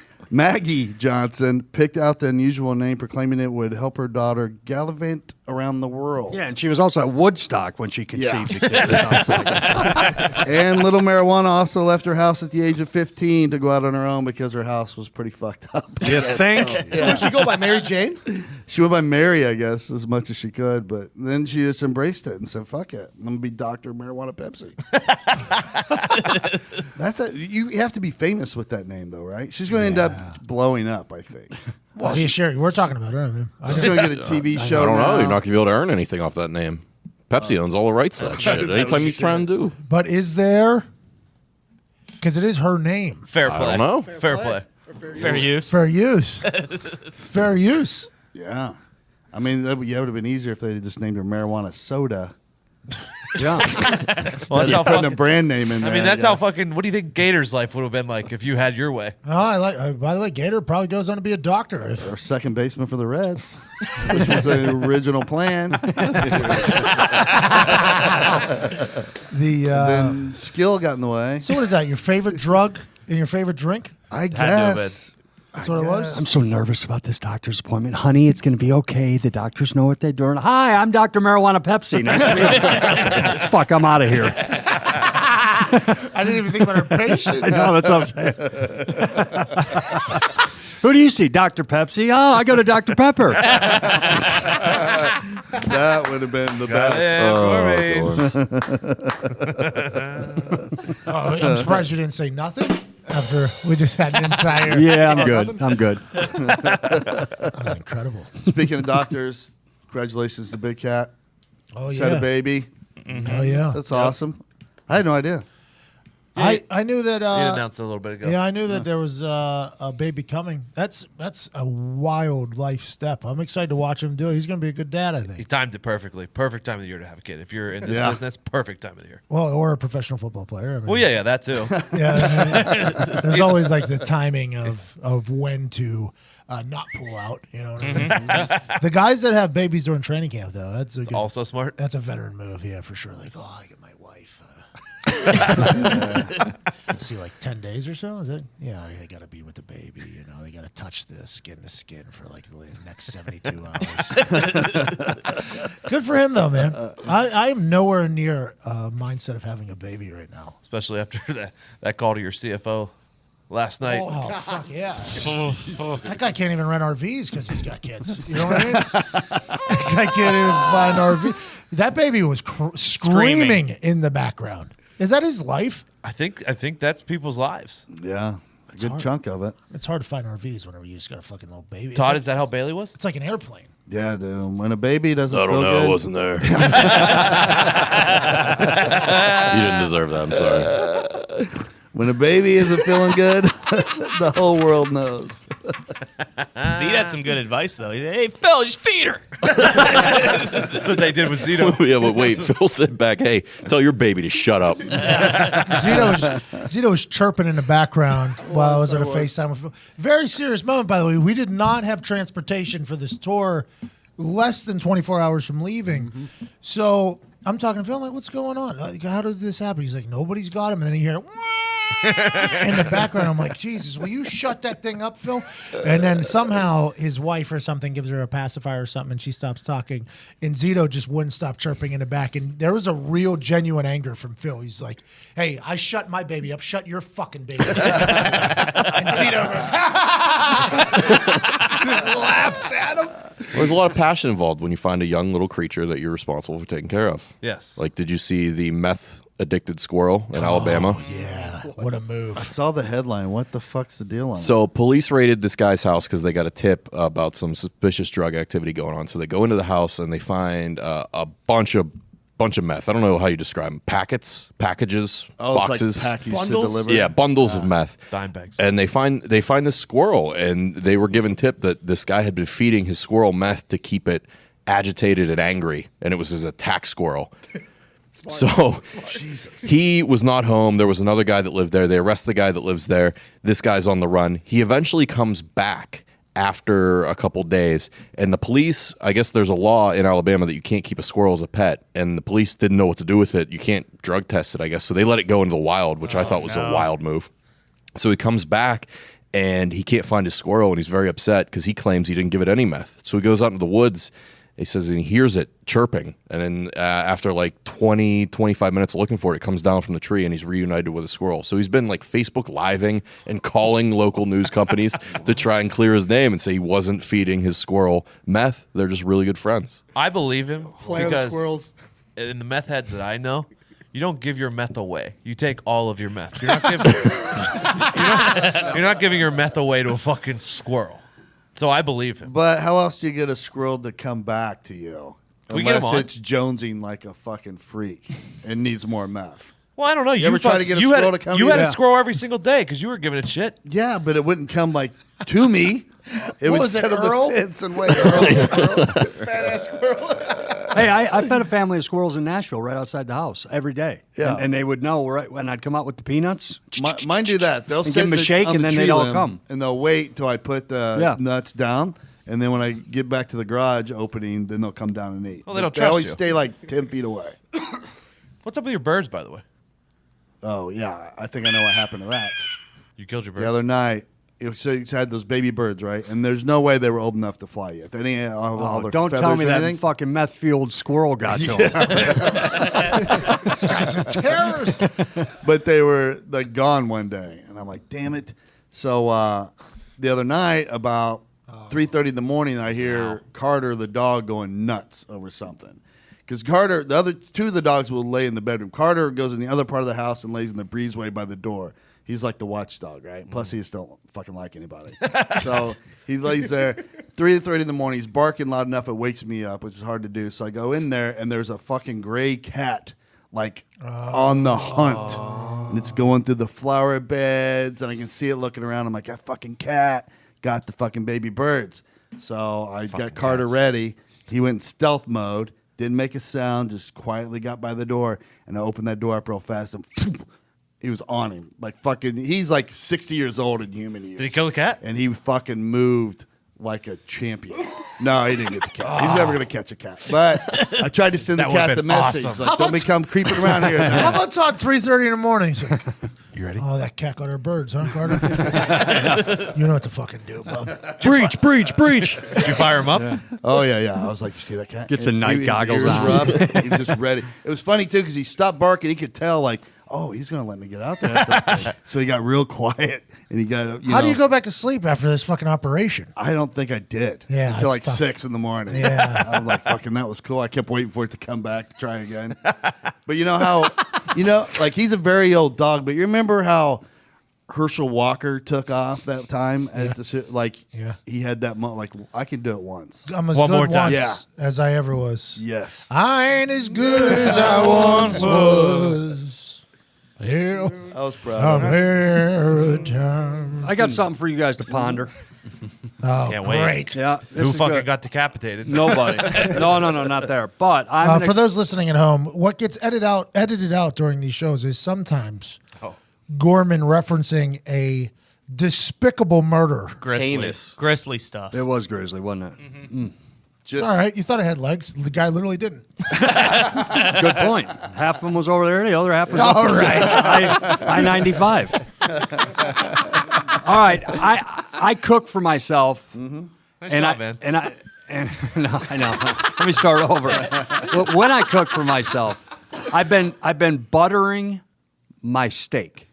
Johnson, picked out the unusual name, proclaiming it would help her daughter gallivant around the world. Yeah, and she was also at Woodstock when she conceived the kid. And little Marijuana also left her house at the age of 15 to go out on her own because her house was pretty fucked up. You think? Where'd she go by? Mary Jane? She went by Mary, I guess, as much as she could, but then she just embraced it and said, fuck it. I'm going to be Dr. Marijuana Pepsi. You have to be famous with that name, though, right? She's going to end up blowing up, I think. Well, yeah, sure. We're talking about her. I mean, She's going to get a TV show I don't know. now. You're not gonna be able to earn anything off that name. Pepsi owns all the rights to that shit. Anytime you try and do, but is there? Because it is her name. Fair play. I don't know. Fair play. Fair use. Fair use. Fair use. Yeah. I mean, that would have been easier if they had just named her Marijuana Soda. Yeah. Well, that's how Putting a fucking, brand name in there. I mean, that's how guess. fucking. What do you think Gator's life would have been like if you had your way? Oh, I like. By the way, Gator probably goes on to be a doctor. Our second baseman for the Reds, which was the original plan. Then skill got in the way. So what is that? Your favorite drug and your favorite drink? I to have guess. That's what it was. I'm so nervous about this doctor's appointment. Honey, it's going to be okay. The doctors know what they're doing. Hi, I'm Dr. Marijuana Pepsi. Nice to meet you. Fuck, I'm out of here. I didn't even think about her patients. I know, that's what I'm saying. Who do you see? Dr. Pepsi? Oh, I go to Dr. Pepper. That would have been the best. Oh, I'm surprised you didn't say nothing after we just had an entire. Yeah, I'm good. I'm good. That was incredible. Speaking of doctors, congratulations to Big Cat. Oh He's yeah. had a baby. Oh yeah. That's awesome. I had no idea. I knew that. He announced it a little bit ago. Yeah, I knew that there was a baby coming. That's a wild life step. I'm excited to watch him do it. He's going to be a good dad, I He think. timed it perfectly. Perfect time of the year to have a kid. If you're in this Yeah. business, perfect time of the year. Well, or a professional football player. I mean, Well, yeah, that too. yeah. I mean, there's always like the timing of when to not pull out. You know what I mean? The guys that have babies during training camp, though, that's a good, Also smart. that's a veteran move. Yeah, for sure. Like, oh, I get my wife. See, like 10 days or so, is it? Yeah, I got to be with the baby. You know, they got to touch the skin to skin for like the next 72 hours. Good for him, though, man. I am nowhere near mindset of having a baby right now. Especially after that call to your CFO last night. Oh, fuck yeah. That guy can't even rent RVs because he's got kids. You know what I mean? That guy can't even find RV. That baby was screaming in the background. Is that his life? I think that's people's lives. Yeah. A good chunk of it. It's hard to find RVs whenever you just got a fucking little baby. Todd, is that how Bailey was? It's like an airplane. Yeah, dude. When a baby doesn't I feel don't know. good. I wasn't there. You didn't deserve that. I'm sorry. When a baby isn't feeling good, the whole world knows. Zeke had some good advice, though. Hey, Phil, just feed her. That's what they did with Zito. Yeah, but wait. Phil said back, hey, tell your baby to shut up. Zito was chirping in the background while I was on a FaceTime with Phil. Very serious moment, by the way. We did not have transportation for this tour less than 24 hours from leaving. So I'm talking to Phil. I'm like, what's going on? Like, how did this happen? He's like, nobody's got him. And then you hear in the background. I'm like, Jesus, will you shut that thing up, Phil? And then somehow his wife or something gives her a pacifier or something, and she stops talking. And Zito just wouldn't stop chirping in the back. And there was a real, genuine anger from Phil. He's like, hey, I shut my baby up. Shut your fucking baby up. And Zito goes, laughs at him. Well, there's a lot of passion involved when you find a young little creature that you're responsible for taking care of. Yes. Like, did you see the meth addicted squirrel in Alabama? Yeah, what a move. I saw the headline. What the fuck's the deal on it? So police raided this guy's house because they got a tip about some suspicious drug activity going on. So they go into the house and they find a bunch of meth. I don't know how you describe them. Packages, boxes, it's like packaged to Bundles? deliver? yeah, bundles of meth. Dime bags. And they find this squirrel, and they were given tip that this guy had been feeding his squirrel meth to keep it agitated and angry, and it was his attack squirrel. So he was not home. There was another guy that lived there. They arrest the guy that lives there. This guy's on the run. He eventually comes back after a couple days, and the police, I guess there's a law in Alabama that you can't keep a squirrel as a pet, and the police didn't know what to do with it. You can't drug test it, I guess, so they let it go into the wild, which I thought was a wild move. So he comes back, and he can't find his squirrel, and he's very upset because he claims he didn't give it any meth. So he goes out into the woods. He says he hears it chirping, and then after like 20, 25 minutes looking for it, it comes down from the tree, and he's reunited with a squirrel. So he's been like Facebook living and calling local news companies to try and clear his name and say he wasn't feeding his squirrel meth. They're just really good friends. I believe him Play with because squirrels. in the meth heads that I know, you don't give your meth away. You take all of your meth. You're not giving, you're not giving your meth away to a fucking squirrel. So I believe him. But how else do you get a squirrel to come back to you? We get him Unless on. it's jonesing like a fucking freak and needs more meth. Well, I don't know. You ever try to get a you squirrel had, to come You to had you? a squirrel every single day because you were giving it shit. Yeah, but it wouldn't come like to me. It would was it, sit on Earl? the fence and wait. Earl. Fat ass squirrel. Hey, I fed a family of squirrels in Nashville right outside the house every day. Yeah. And they would know right when I'd come out with the peanuts. Mine do that. They'll And sit give 'em a shake, on and the then tree they'd all limb, come. and they'll wait till I put the nuts down. And then when I get back to the garage opening, then they'll come down and eat. Well, they don't They trust always you. stay like 10 feet away. What's up with your birds, by the way? Oh, yeah. I think I know what happened to that. You killed your birds. The other night, so you had those baby birds, right? And there's no way they were old enough to fly yet. They didn't have all their Don't feathers tell me or that anything. fucking meth-fueled squirrel got to him. This guy's a terrorist. But they were like gone one day, and I'm like, damn it. So the other night, about 3:30 in the morning, I hear Carter the dog going nuts over something. Because Carter, the other two of the dogs will lay in the bedroom. Carter goes in the other part of the house and lays in the breezeway by the door. He's like the watchdog, right? Plus, he just don't fucking like anybody. So he lays there. 3:30 in the morning, he's barking loud enough it wakes me up, which is hard to do. So I go in there, and there's a fucking gray cat, like, on the hunt. And it's going through the flower beds, and I can see it looking around. I'm like, that fucking cat got the fucking baby birds. So I got Carter ready. He went in stealth mode, didn't make a sound, just quietly got by the door, and I opened that door up real fast, and he was on him. Like fucking, he's like 60 years old in human years. Did he kill the cat? And he fucking moved like a champion. No, he didn't get the cat. He's never going to catch a cat. But I tried to send the That would've cat the been message. awesome. Like, don't become creeping around here. How about talk 3:30 in the morning? He's like, You ready? oh, that cat got her birds, huh, Carter? You know what to fucking do, bub. Breach. Did you fire him up? Oh, yeah. I was like, you see that cat? Gets the And night his goggles ears on. rubbed. He was just ready. It was funny, too, because he stopped barking. He could tell, like, oh, he's going to let me get out there. So he got real quiet. And he got, How do you go back to sleep after this fucking operation? I don't think I did. Yeah, Until it's like tough. 6 in the morning. Yeah. I'm like, fucking, that was cool. I kept waiting for it to come back to try again. But you know how, like he's a very old dog, but you remember how Herschel Walker took off that time at the like he had that like I can do it once. I'm as One good more time. once as I ever was. Yes. I ain't as good as I once was. Here, I was proud. I'm here time. I got something for you guys to ponder. Oh, Can't wait. great. Yeah. Who This is fucking good. got decapitated? Nobody. No, not there. But I'm gonna, For those listening at home, what gets edited out during these shows is sometimes Gorman referencing a despicable murder. Grisly stuff. it was grisly, wasn't it? It's all right. You thought it had legs. The guy literally didn't. Good point. Half of them was over there, the other half was All up right. I-95. All right, I cook for myself, Nice and job, man. no, I know. Let me start over. But when I cook for myself, I've been buttering my steak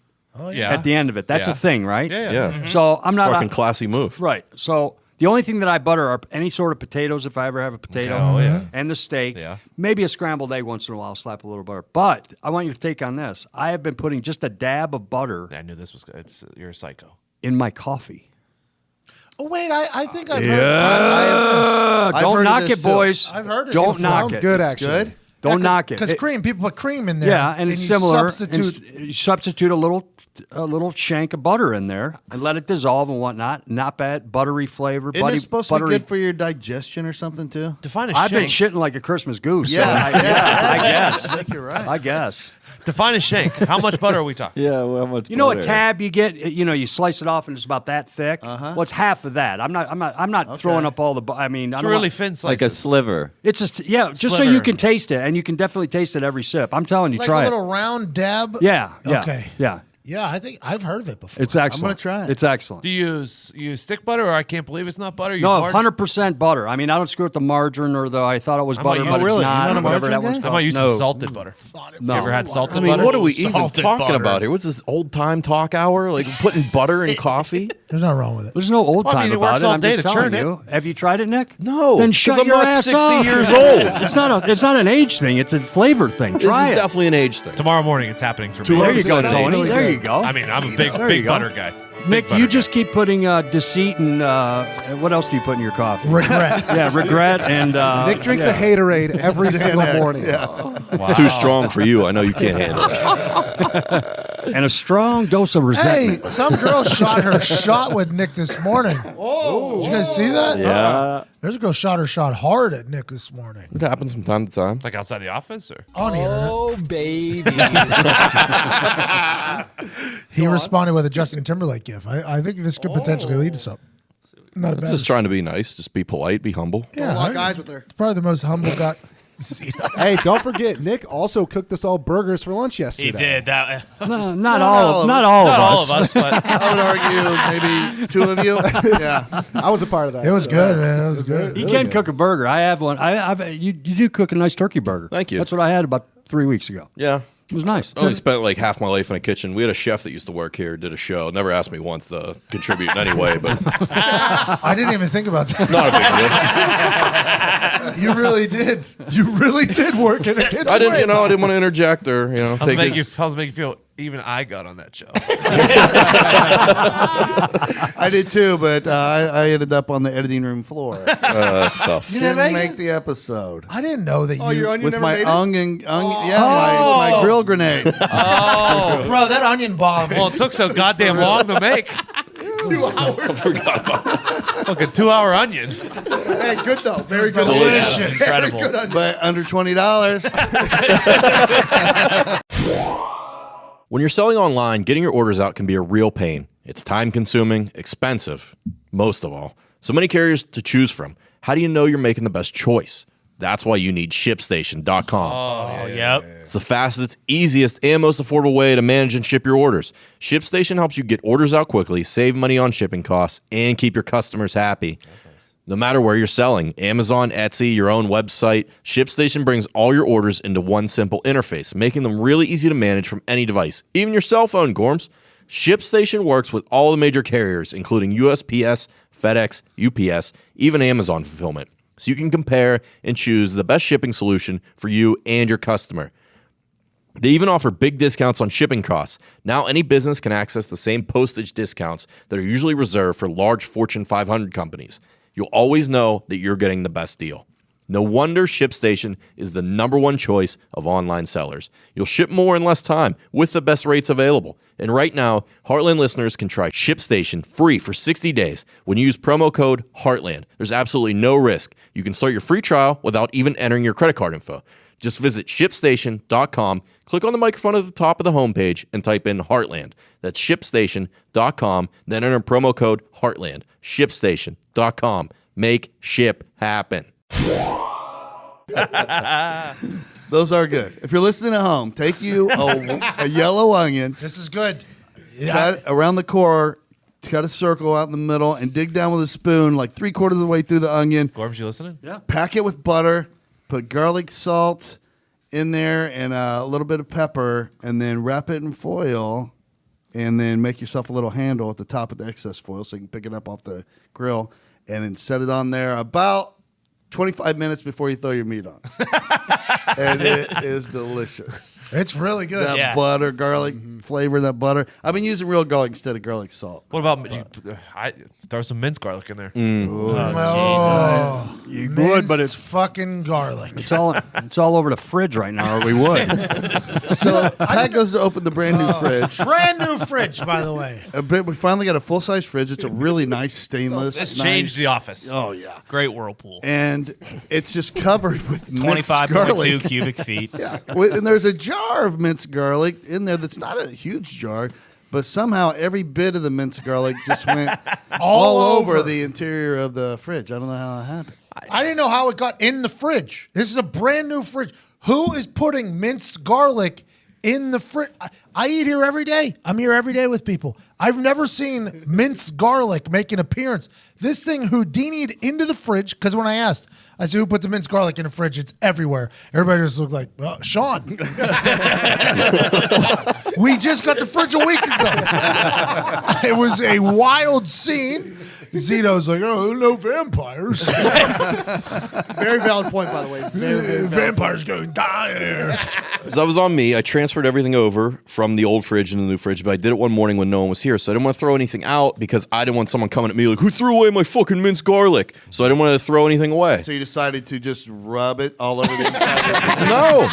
Yeah. at the end of it. That's Yeah. a thing, right? Yeah. So I'm not Fucking classy move. right. So the only thing that I butter are any sort of potatoes, if I ever have a potato, Oh, yeah. and the steak. Yeah. Maybe a scrambled egg once in a while, slap a little butter. But I want you to take on this. I have been putting just a dab of butter I knew this was good. You're a psycho. in my coffee. Oh, wait. I think I've Yeah. heard. I've Don't heard of knock this it, too. boys. I've heard this. Don't It knock Sounds it. good, It's actually. good. Don't knock it. Because It- cream, people put cream in there. Yeah, and it's you similar. Substitute. You substitute a little shank of butter in there and let it dissolve and whatnot. Not bad, buttery flavor. Isn't it supposed to be buttery. good for your digestion or something too? Define a I've been shank. shitting like a Christmas goose. so Yeah. I guess. I think you're right. I guess. Define a shank. How much butter are we talking? Yeah, well, how much You know a butter? tab you get? You slice it off and it's about that thick. Well, it's half of that. I'm not throwing up all the. I mean, It's I'm really not, thin slices. Like a sliver. It's just just so Sliver. you can taste it, and you can definitely taste it every sip. I'm telling you, Like try a it. little round dab. Yeah. Okay. Yeah. Yeah, I think I've heard of it before. It's excellent. try it. It's excellent. Do you use stick butter, or I can't believe it's not butter? You No, use margarine? 100% butter. I mean, I don't screw with the margarine or the I thought it was might butter, use- but Oh, it's really? not. You're not a whatever that margarine one's guy? I called. might use no. some salted butter. No. You ever had salted I mean, butter? what are we even Salted talking butter. about here? What's this old time talk hour? Like putting butter in coffee? There's nothing wrong with it. There's no old Well, I time mean, it about works it. all I'm day just to telling churn you. Have you tried it, Nick? No, Then 'cause shut I'm your not ass 60 up. years old. It's not an age thing. It's a flavor thing. This Try is it. definitely an age thing. Tomorrow morning, it's happening for me. There you go, Sounds Tony. really There good. you go. I mean, I'm a big There you go. butter guy. Nick, butter you guy. just keep putting deceit and what else do you put in your coffee? Regret. Yeah, regret and Nick drinks a Haterade every single Xanax, morning. Yeah. It's too strong for you. I know you can't handle it. and a strong dose of Hey, resentment. some girl shot her shot with Nick this morning. Oh, did you guys see that? Yeah. There's a girl shot her shot hard at Nick this morning It happens from time to time. Like outside the office, or on the internet. Oh, baby. He responded with a Justin Timberlake gif. I think this could potentially lead to something. Not a bad. Just trying to be nice. Just be polite. Be humble. Yeah, Lock eyes with her. probably the most humble guy. Zito. Hey, don't forget, Nick also cooked us all burgers for lunch He yesterday. did that. No, not not all all of of not us. all not of all us. of us, but I would argue maybe two of you. Yeah. I was a part of that. It was so- good, man. It was good. You Really can good. cook a burger. I have one. You do cook a nice turkey burger. Thank you. That's what I had about 3 weeks ago. Yeah. It was nice. I only spent like half my life in a kitchen. We had a chef that used to work here, did a show. Never asked me once to contribute in any way, but I didn't even think about that. not a big deal. You really did. You really did work in a kitchen. I didn't want to interject or, how's it take make his... you feel? Even I got on that show. I did too, but I ended up on the editing room floor. That's tough. Didn't make make it? the episode. I didn't know that Oh, you. your onion With never my made it? onion, my grill grenade. Oh, Bro, that onion bomb. well, it took so goddamn long to make. 2 hours. Fucking 2-hour onion. Hey, good though. Very good. Delicious. Incredible. Very good onion. But under $20. When you're selling online, getting your orders out can be a real pain. It's time-consuming, expensive, most of all. So many carriers to choose from. How do you know you're making the best choice? That's why you need ShipStation.com. Oh, yep. It's the fastest, easiest, and most affordable way to manage and ship your orders. ShipStation helps you get orders out quickly, save money on shipping costs, and keep your customers happy. No matter where you're selling, Amazon, Etsy, your own website, ShipStation brings all your orders into one simple interface, making them really easy to manage from any device, even your cell phone, Gorms. ShipStation works with all the major carriers, including USPS, FedEx, UPS, even Amazon Fulfillment. So you can compare and choose the best shipping solution for you and your customer. They even offer big discounts on shipping costs. Now any business can access the same postage discounts that are usually reserved for large Fortune 500 companies. You'll always know that you're getting the best deal. No wonder ShipStation is the #1 choice of online sellers. You'll ship more in less time with the best rates available. And right now, Heartland listeners can try ShipStation free for 60 days when you use promo code Heartland. There's absolutely no risk. You can start your free trial without even entering your credit card info. Just visit ShipStation.com, click on the microphone at the top of the homepage, and type in Heartland. That's ShipStation.com, then enter promo code Heartland. ShipStation.com. Make ship happen. Those are good. If you're listening at home, take you a yellow onion. This is good. Cut it around the core, cut a circle out in the middle, and dig down with a spoon like 3/4 of the way through the onion. Gorms, you listening? Yeah. Pack it with butter, put garlic salt in there and a little bit of pepper, and then wrap it in foil, and then make yourself a little handle at the top of the excess foil so you can pick it up off the grill, and then set it on there about 25 minutes before you throw your meat on. And it is delicious. It's really good. That butter, garlic flavor, that butter. I've been using real garlic instead of garlic salt. What about I throw some minced garlic in there? Oh, You would, but it's fucking garlic. It's all over the fridge right now, or we would. So Pat goes to open the brand new fridge. Brand new fridge, by the way. We finally got a full-size fridge. It's a really nice stainless. Let's change the office. Oh, yeah. Great whirlpool. And it's just covered with minced garlic. 25.2 cubic feet. Yeah. And there's a jar of minced garlic in there that's not a huge jar, but somehow every bit of the minced garlic just went all over the interior of the fridge. I don't know how that happened. I didn't know how it got in the fridge. This is a brand new fridge. Who is putting minced garlic in the fridge? I eat here every day. I'm here every day with people. I've never seen minced garlic make an appearance. This thing Houdini'd into the fridge, because when I asked, I said, who put the minced garlic in the fridge? It's everywhere. Everybody just looked like, well, Sean. We just got the fridge a week ago. It was a wild scene. Zito's like, oh, no vampires. Very valid point, by the way. Very Vampires going die here. So that was on me. I transferred everything over from the old fridge into the new fridge, but I did it one morning when no one was here. So I didn't want to throw anything out because I didn't want someone coming at me like, who threw away my fucking minced garlic? So I didn't want to throw anything away. So you decided to just rub it all over the inside? No.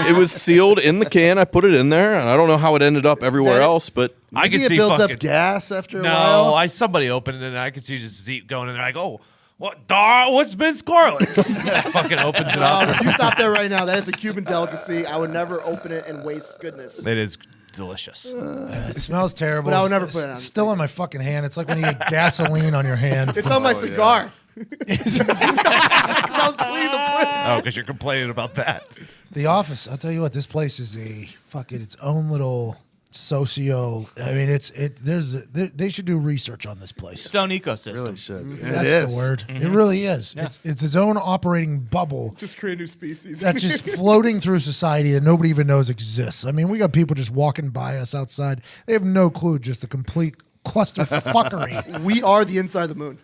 It was sealed in the can. I put it in there, and I don't know how it ended up everywhere else, but I Maybe could it see builds fucking up gas after a while. No, somebody opened it and I could see just Zeke going in there like, oh, what's minced garlic? Fucking opens it up. If you stop there right now, that is a Cuban delicacy. I would never open it and waste goodness. It is delicious. It smells terrible. But I would never put it on. It's still on my fucking hand. It's like when you get gasoline on your hand. It's on my cigar. Because I was cleaning the fridge. Oh, because you're complaining about that. The Office. I'll tell you what. This place is its own little socio. I mean, they should do research on this place. Its own ecosystem. Really should. That's the word. It really is. Yeah. It's its own operating bubble. Just create new species. That's just floating through society that nobody even knows exists. I mean, we got people just walking by us outside. They have no clue. Just a complete cluster fuckery. We are the inside of the moon.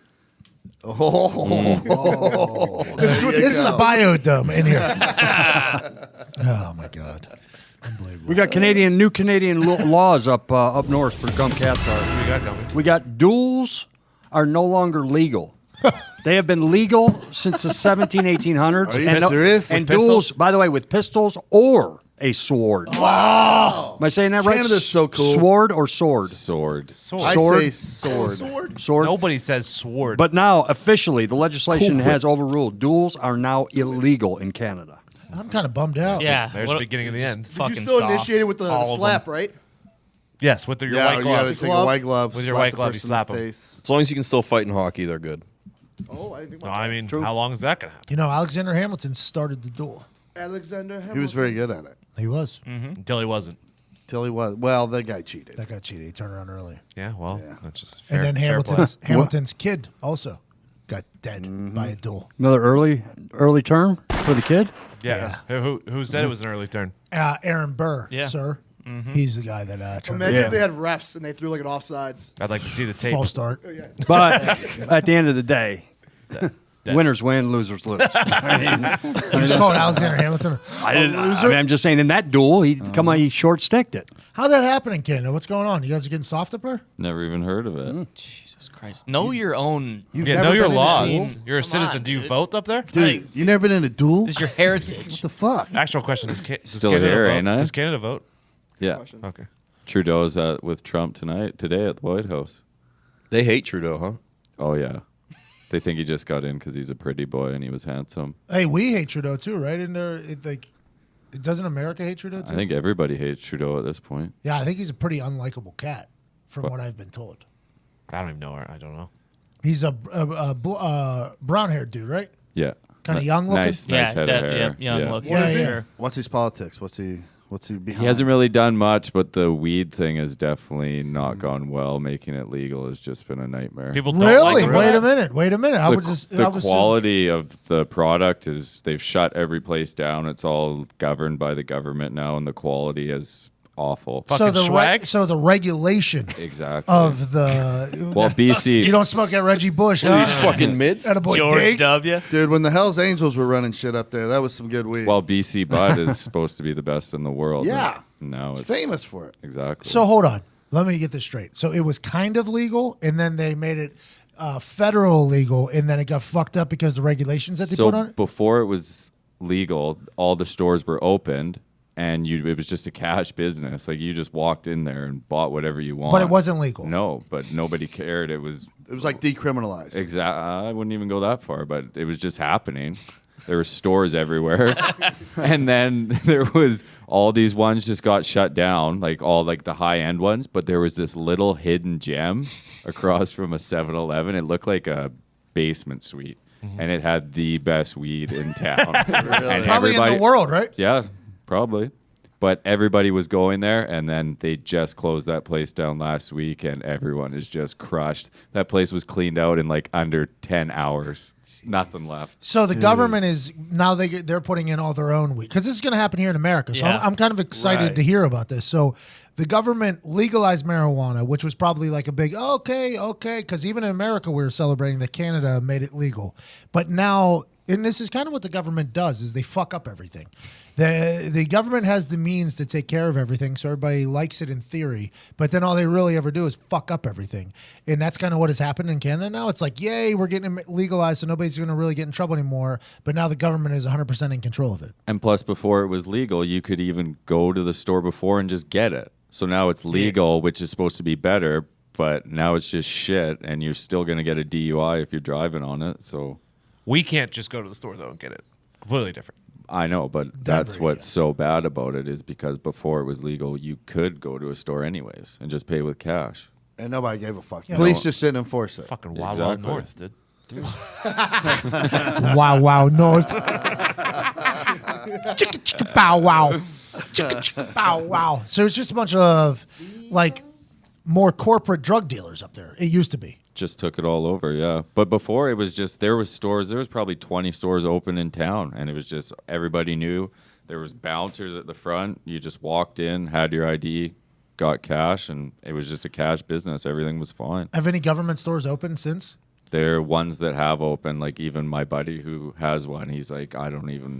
This is a biodome in here. Oh my God. Unbelievable. We got new Canadian laws up north for Gump Cathcart. We got duels are no longer legal. They have been legal since the 1800s. Are you serious? And With duels, pistols? by the way, with pistols or a sword. Wow. Am I saying that right? Canada's so cool. Sword or sword? Sword. I say sword. Sword. Nobody says sword. But now, officially, the legislation Cool. has overruled. Duels are now illegal in Canada. I'm kind of bummed out. Yeah. There's the beginning of the end. But you still initiate it with the slap, right? Yes, with your Yeah, white you got to glove. take a white glove. With your slap white the glove, you person in slap the 'em. face. as long as you can still fight in hockey, they're good. Oh, I didn't think No, about I mean, how long is that going to happen? You know, Alexander Hamilton started the duel. that. Alexander Hamilton. He was very good at it. He was. Until he wasn't. Till he was. Well, the guy cheated. That guy cheated. He turned around early. Yeah, well, Yeah. that's just fair. And then fair play. Hamilton's kid also got dead by a duel. Another early term for the kid. Yeah. Who said it was an early turn? Aaron Burr, Yeah. sir. He's the guy that turned Imagine Yeah. if they had refs and they threw like an offsides. I'd like to see the tape. false start. But at the end of the day, winners win, losers lose. You just called Alexander Hamilton a loser. I'm just saying, in that duel, he short-sticked it. How'd that happen in Canada? What's going on? You guys are getting soft up here? Never even heard of it. Jesus Christ. Know your own. You've Yeah, never know your been in a laws. duel? You're a Come citizen. on, Do you dude. vote up there? Dude, you never been in a duel? This is your heritage. What the fuck? Actual question is, does Still Canada here, vote? ain't I? Does Canada vote? Yeah. Okay. Trudeau's with Trump today at the White House. They hate Trudeau, huh? Oh, yeah. They think he just got in because he's a pretty boy and he was handsome. Hey, we hate Trudeau too, right? And doesn't America hate Trudeau too? I think everybody hates Trudeau at this point. Yeah, I think he's a pretty unlikable cat, from what I've been told. I don't even know her. I don't know. He's a brown-haired dude, right? Yeah. Kinda young looking? Nice Yeah, head of that- hair. yeah, young Yeah. look. Yeah, for yeah. sure. What's his politics? What's he behind? He hasn't really done much, but the weed thing has definitely not gone well. Making it legal has just been a nightmare. People don't Really? like him. Wait a minute. I the would just the I was quality of the product is they've shut every place down. It's all governed by the government now, and the quality is awful. Fucking swag? so the regulation Exactly. of the Well, BC you don't smoke at Reggie Bush, huh? These fucking mids. Attaboy George Diggs. W. Dude, when the Hells Angels were running shit up there, that was some good weed. Well, BC Bud is supposed to be the best in the world. Yeah. No, He's it's famous for it. exactly. So hold on. Let me get this straight. So it was kind of legal, and then they made it federal legal, and then it got fucked up because the regulations that they put on it? Before it was legal, all the stores were opened, and it was just a cash business. Like you just walked in there and bought whatever you want. But it wasn't legal. No, but nobody cared. It was It was like decriminalized. I wouldn't even go that far, but it was just happening. There were stores everywhere. And then there was all these ones just got shut down, like all like the high end ones, but there was this little hidden gem across from a 7-Eleven. It looked like a basement suite. And it had the best weed in town. And Probably in the world, right? Yeah, probably. But everybody was going there, and then they just closed that place down last week, and everyone is just crushed. That place was cleaned out in like under 10 hours. Nothing left. So the government is now they're putting in all their own weed because this is going to happen here in America. So Yeah. I'm kind of excited Right. to hear about this. So the government legalized marijuana, which was probably like a big okay, because even in America we were celebrating that Canada made it legal, but now. And this is kind of what the government does: is they fuck up everything. The government has the means to take care of everything, so everybody likes it in theory. But then all they really ever do is fuck up everything, and that's kind of what has happened in Canada now. It's like, yay, we're getting it legalized, so nobody's going to really get in trouble anymore. But now the government is 100% in control of it. And plus, before it was legal, you could even go to the store before and just get it. So now it's legal, which is supposed to be better, but now it's just shit, and you're still going to get a DUI if you're driving on it. So We can't just go to the store, though, and get it. Completely different. I know, but that's what's so bad about it is because before it was legal, you could go to a store anyways and just pay with cash. And nobody gave a fuck. Police just didn't enforce it. Fucking Wild Wild Exactly. North, dude. Wow, North. Chicka chicka bow wow. Chicka chicka bow wow. So it's just a bunch of like more corporate drug dealers up there. It used to be. Just took it all over, yeah. But before it was just there was stores. There was probably 20 stores open in town, and it was just everybody knew. There was bouncers at the front. You just walked in, had your ID, got cash, and it was just a cash business. Everything was fine. Have any government stores opened since? There are ones that have open, like even my buddy who has one. He's like,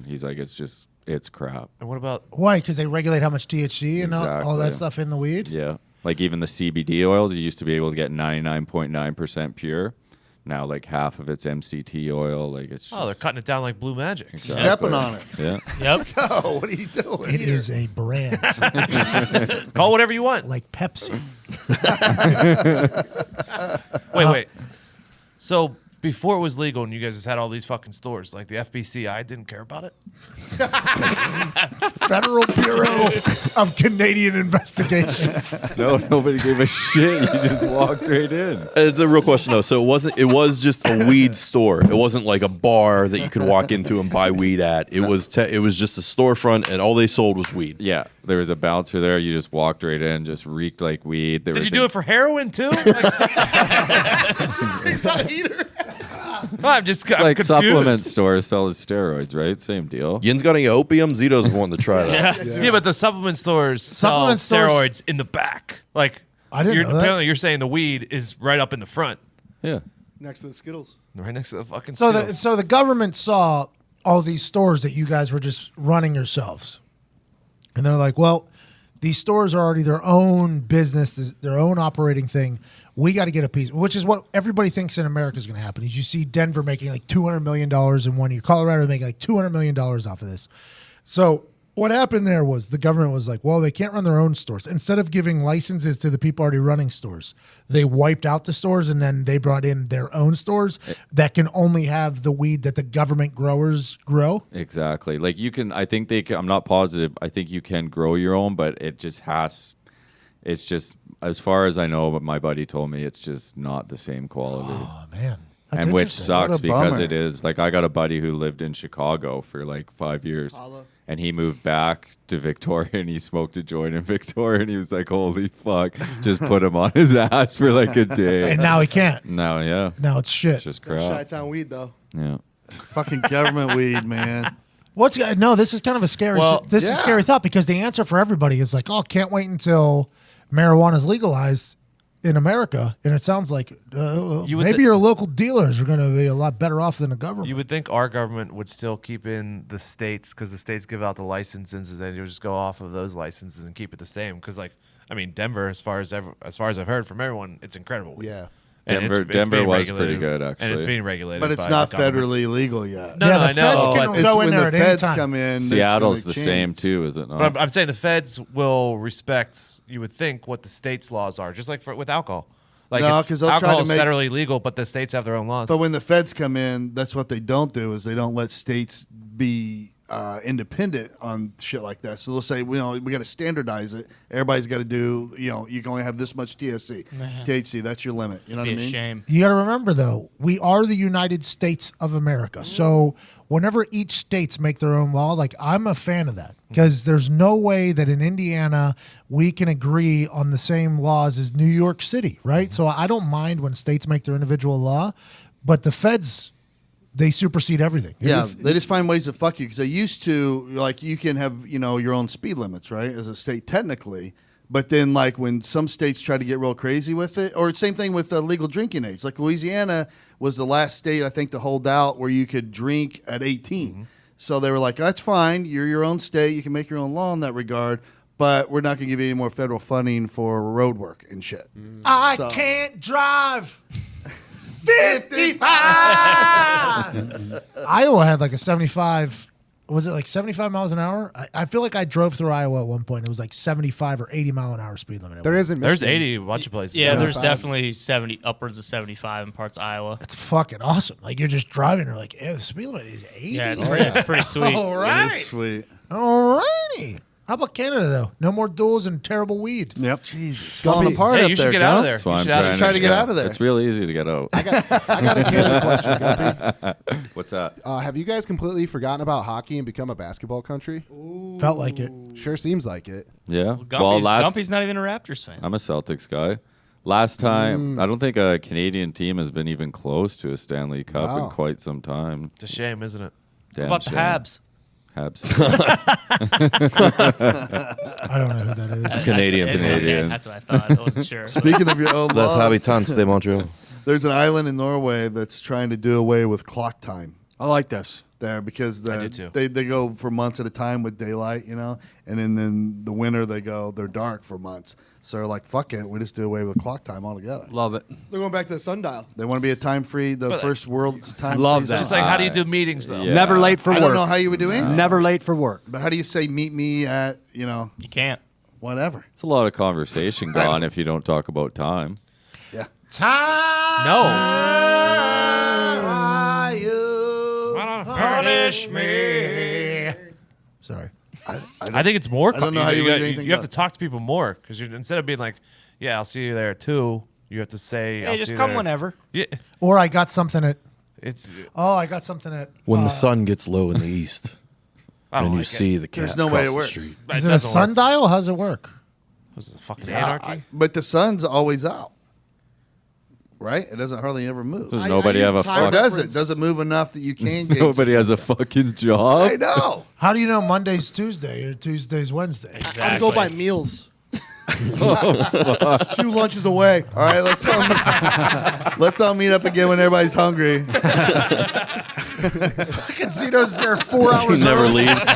he's like, it's crap. And what about Why? Because they regulate how much THC and all that Exactly. stuff in the weed? Yeah. Like even the CBD oils, you used to be able to get 99.9% pure. Now like half of it's MCT oil. Like it's they're just, cutting it down like Blue Magic. exactly. Stepping on it. Yeah. Yep. Oh, what are you doing? It is a brand Call whatever you want. like Pepsi. Wait. So before it was legal and you guys just had all these fucking stores, like the FBCI didn't care about it? Federal Bureau of Canadian Investigations. No, nobody gave a shit. You just walked right in. It's a real question though. So it was just a weed store. It wasn't like a bar that you could walk into and buy weed at. It was just a storefront, and all they sold was weed. Yeah, there was a bouncer there. You just walked right in, just reeked like weed. Did you do it for heroin too? It's not a heater. I'm just It's like supplement stores selling steroids, right? Same deal. Yin's got any opium? Zito's wanting to try that. Yeah, but the supplement stores sell steroids in the back. Like, I didn't know that. Apparently, you're saying the weed is right up in the front, Yeah. Next to the Skittles. right next to the fucking. So Skittles. the government saw all these stores that you guys were just running yourselves, and they're like, well, these stores are already their own business, their own operating thing. We got to get a piece, which is what everybody thinks in America is going to happen. Is you see Denver making like $200 million in 1 year, Colorado making like $200 million off of this. So what happened there was the government was like, well, they can't run their own stores. Instead of giving licenses to the people already running stores, they wiped out the stores and then they brought in their own stores that can only have the weed that the government growers grow. Exactly. Like you can, I think they can, I'm not positive. I think you can grow your own, but it just has, it's just, as far as I know, but my buddy told me it's just not the same quality. Oh, man. That's And which interesting. sucks What a because bummer. it is, like I got a buddy who lived in Chicago for like 5 years. And he moved back to Victoria and he smoked a joint in Victoria and he was like, holy fuck. Just put him on his ass for like a day. And now he can't. No, yeah. Now it's shit. It's just Got crap. Chi-Town weed, though. Yeah. Fucking government weed, man. No, this is kind of a scary. This is a scary thought because the answer for everybody is like, oh, can't wait until marijuana is legalized in America, and it sounds like maybe your local dealers are going to be a lot better off than the government. You would think our government would still keep in the states because the states give out the licenses, and then you just go off of those licenses and keep it the same. Because, like, I mean, Denver, as far as I've heard from everyone, it's incredible. Yeah. And Denver being was pretty regulated, good, and it's actually. being regulated. But it's by not the government. federally legal yet. No, Yeah, no, the I know. feds but can It's go in when there the at any feds time. come in. it's Seattle's gonna the change. same too, is it not? But I'm saying the feds will respect, you would think, what the state's laws are, just like with alcohol. Like, No, it's- 'cause they'll try alcohol to is make- federally legal, but the states have their own laws. But when the feds come in, that's what they don't do is they don't let states be independent on shit like that. So they'll say, we got to standardize it. Everybody's got to do, you can only have this much THC. That's your limit. You know what Be I a mean? shame. You got to remember, though, we are the United States of America. So whenever each states make their own law, like I'm a fan of that because there's no way that in Indiana we can agree on the same laws as New York City, right? So I don't mind when states make their individual law, but the feds, they supersede everything. Yeah, they just find ways to fuck you because they used to, like, you can have, your own speed limits, right, as a state technically. But then, like, when some states try to get real crazy with it, or same thing with legal drinking age. Like, Louisiana was the last state, I think, to hold out where you could drink at 18. Mm-hmm. So they were like, that's fine. You're your own state. You can make your own law in that regard. But we're not going to give you any more federal funding for road work and shit. I So- can't drive 55. Iowa had like a 75. Was it like 75 miles an hour? I feel like I drove through Iowa at one point. It was like 75 or 80 mile an hour speed limit. There isn't. There's Michigan. 80 a bunch of places. Yeah, there's 75. definitely 70, upwards of 75 in parts of Iowa. It's fucking awesome. Like you're just driving. You're like, the speed limit is 80. Yeah, it's pretty sweet. All It right. is sweet. All righty. How about Canada though? No more duels and terrible weed. Yep. Jesus, falling Gumpy. apart Hey, up you should there, get out of Gump. there. That's why You I'm should ask- try to get out of there. It's real easy to get out. I got a Canada question, Gumpy. What's that? Have you guys completely forgotten about hockey and become a basketball country? Felt like it. Sure seems like it. Yeah. Gumpy's not even a Raptors fan. I'm a Celtics guy. Last time, I don't think a Canadian team has been even close to a Stanley Cup in Wow. quite some time. It's a shame, isn't it? Damn What about the shame. Habs? Habs. I don't know who that is. Canadian. Canadian. That's what I thought. I wasn't sure. Speaking of your old Les laws, habitants de Montreal. there's an island in Norway that's trying to do away with clock time I like this. there because did too. they go for months at a time with daylight, and then the winter they're dark for months. So they're like, fuck it, we just do away with clock time altogether. Love it. They're going back to the sundial. They want to be a time free, the first world's time Love free. that. Just like, how do you do meetings, though? Yeah. Never late for I work. don't know how you would do anything, Never late for work. but how do you say meet me at You can't. whatever? It's a lot of conversation gone if you don't talk about time. Yeah. Time. No. wish me. Sorry. I think it's more. I don't know how you read anything You have down. to talk to people more because instead of being like, "Yeah, I'll see you there at 2," you have to say, Hey, "I'll just see you come there." whenever. Yeah, Or I got something at. it's. I got something at. When the sun gets low in the east, I don't and you like see the cat There's no way across it the works. street. Is it a sundial? How's it work? This is a fucking anarchy. But the sun's always out. Right? It doesn't hardly ever move. Does nobody have a Or fuck? does it? Does it move enough that you can get? Nobody has a fucking job. I know. How do you know Monday's Tuesday or Tuesday's Wednesday? I'd go by meals. 2 lunches away. All right, let's all meet up again when everybody's hungry. Fucking Zito's there 4 hours. He never leaves.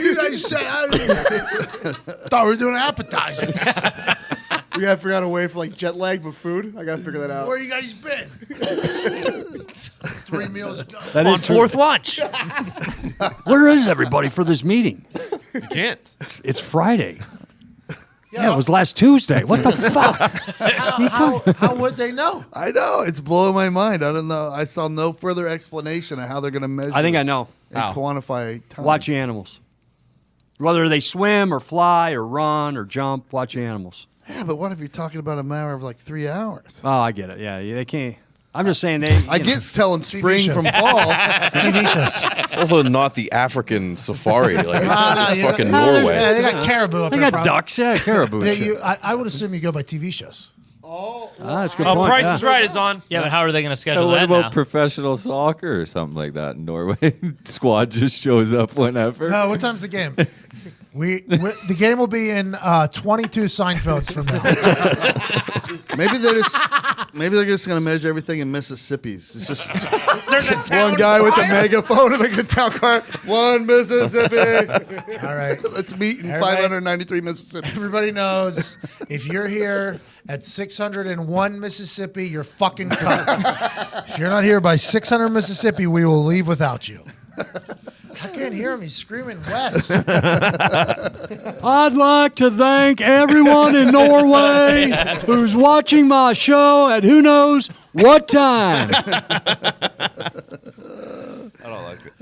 You guys said thought we were doing an appetizer. We gotta figure out a way for like jet lag with food. I gotta figure that out. Where you guys been? 3 meals ago. That On is true. fourth lunch. Where is everybody for this meeting? You can't. It's Friday. Yeah, it was last Tuesday. What the fuck? How would they know? I know. It's blowing my mind. I don't know. I saw no further explanation of how they're going to measure I think I know. and quantify time. Watch the animals. Whether they swim or fly or run or jump, watch the animals. Yeah, but what if you're talking about a matter of like 3 hours? Oh, I get it. Yeah, they can't. I'm just saying they. I get telling spring shows. from fall. It's TV shows. It's also not the African safari. Like it's you fucking got- Norway. Yeah, they got caribou up They there. got ducks, yeah, caribou. Yeah, shit. I would assume you go by TV shows. That's a good Oh, point. Price yeah. is Right is on. Yeah, but how are they going to schedule What that about now? professional soccer or something like that in Norway? Squad just shows up whenever. No, what time's the game? The game will be in 22 Seinfelds from now. Maybe they're just going to measure everything in Mississippi's. It's just There's a one guy with a megaphone and a town car. One Mississippi. All right. Let's meet in Everybody- 593 Mississippi. Everybody knows if you're here at 601 Mississippi, you're fucking cut. If you're not here by 600 Mississippi, we will leave without you. I can't hear him. He's screaming west. I'd like to thank everyone in Norway who's watching my show at who knows what time.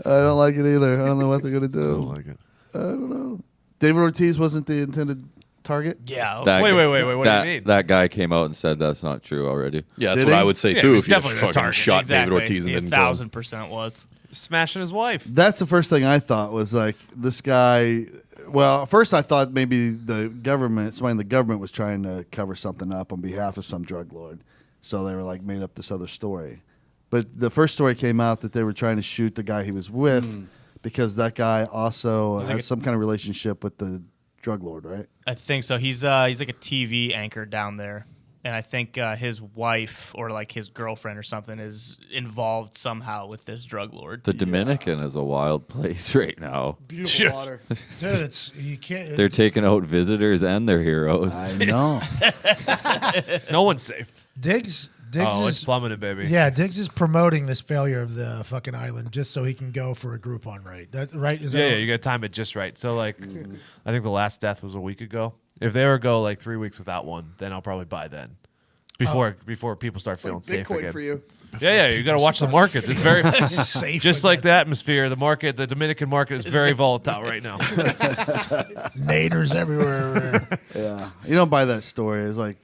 I don't like it either. I don't know what they're going to do. I don't like it. I don't know. David Ortiz wasn't the intended target? Yeah. Okay. That Wait, guy- what that, do you mean? That guy came out and said that's not true already. Yeah, that's Did what he? I would say Yeah, too. he was If you definitely the fucking target. shot Exactly. David Ortiz and He didn't kill him. 1,000% was. Smashing his wife. That's the first thing I thought was like this guy. Well, first I thought maybe the government, somebody in the government was trying to cover something up on behalf of some drug lord. So they were like made up this other story. But the first story came out that they were trying to shoot the guy he was with because that guy also has some kind of relationship with the drug lord, right? I think so. He's like a TV anchor down there. And I think his wife or like his girlfriend or something is involved somehow with this drug lord. The Dominican is a wild place right now. Beautiful water. Dude, it's you can't. They're taking out visitors and their heroes. I know. No one's safe. Diggs Oh, it's is plummeting, baby. yeah. Diggs is promoting this failure of the fucking island just so he can go for a Groupon rate. That's right. Is that Yeah, you got to time it just right. So, like, I think the last death was a week ago. If they ever go like 3 weeks without one, then I'll probably buy then. Before people start feeling Like safe Bitcoin again. for you. Yeah, you got to watch the market. It's very safe just again. like the atmosphere. The market, the Dominican market, is very volatile right now. Naders everywhere. Yeah. You don't buy that story. It's like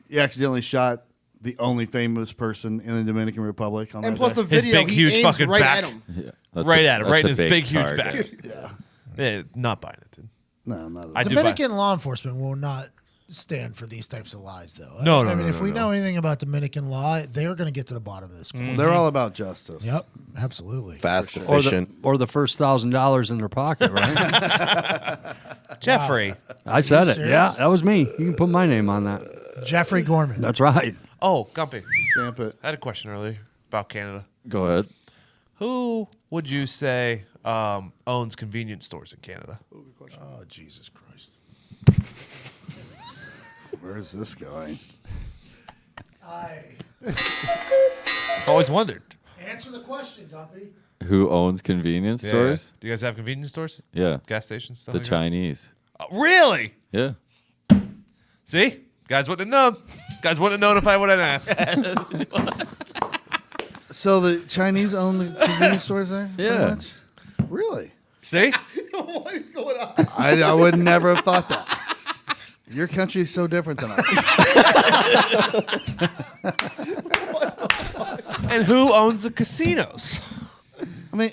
you accidentally shot the only famous person in the Dominican Republic. On And that plus day. the His video, big, he huge aims fucking right back. at him. Yeah, that's Right a- at it, that's right in a his big, huge target. back. Yeah, not buying it, dude. No, not at all. I do buy. Dominican law enforcement will not stand for these types of lies, though. No, I no, mean, no, if no, we no. know anything about Dominican law, they're going to get to the bottom of this. They're all about justice. Yep, absolutely. Fast, Or efficient. the first $1,000 in their pocket, right? Jeffrey. I said it. serious? Yeah, that was me. You can put my name on that. Jeffrey Gorman. That's right. Oh, Gumpy. Stamp it. I had a question earlier about Canada. Go ahead. Who would you say owns convenience stores in Canada? Oh, Jesus Christ. Where is this going? I've always wondered. Answer the question, Gumpy. Who owns convenience stores? Do you guys have convenience stores? Yeah. Gas stations? Stuff The like Chinese. that? Oh, really? Yeah. See? Guys wouldn't have known. Guys wouldn't have known if I would have asked. So the Chinese own the convenience stores there? Yeah. Really? See? What is going on? I would never have thought that. Your country is so different than ours. And who owns the casinos? I mean,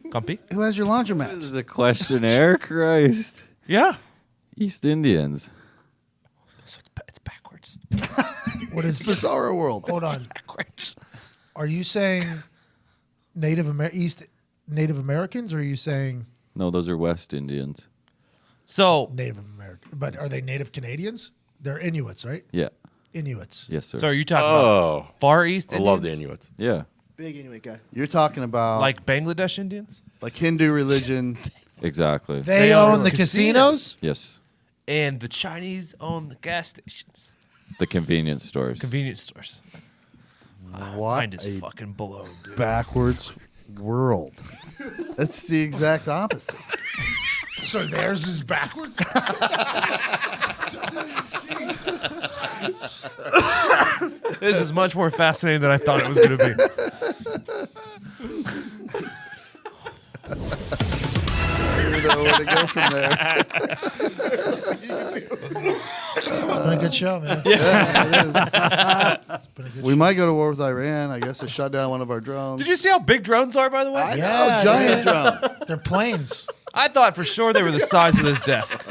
Gumpy? who has your This laundromats? is a questionnaire, Christ. Yeah. East Indians. So it's backwards. What It's is bizarre world. Hold on. Backwards. Are you saying Native Americans, or are you saying No, those are West Indians. So, Native American? But are they Native Canadians? They're Inuits, right? Yeah. Inuits. Yes, sir. so are you talking Oh, about Far East I Indians? love the Inuits. Yeah. Big Inuit guy. You're talking about Like Bangladesh Indians? like Hindu religion. Exactly. They own the casinos? Yes. And the Chinese own the gas stations. The convenience stores. Convenience stores. Mind is fucking blown, dude. Backwards world. That's the exact opposite. So theirs is backwards? This is much more fascinating than I thought it was going to be. I don't know where to go from there. It's been a good show, man. Yeah, it is. It's been a good We might go to war with Iran. I guess they shut down one of our drones. Did you see how big drones are, by the way? I know, Yeah, giant yeah. drone. They're planes. I thought for sure they were the size of this desk.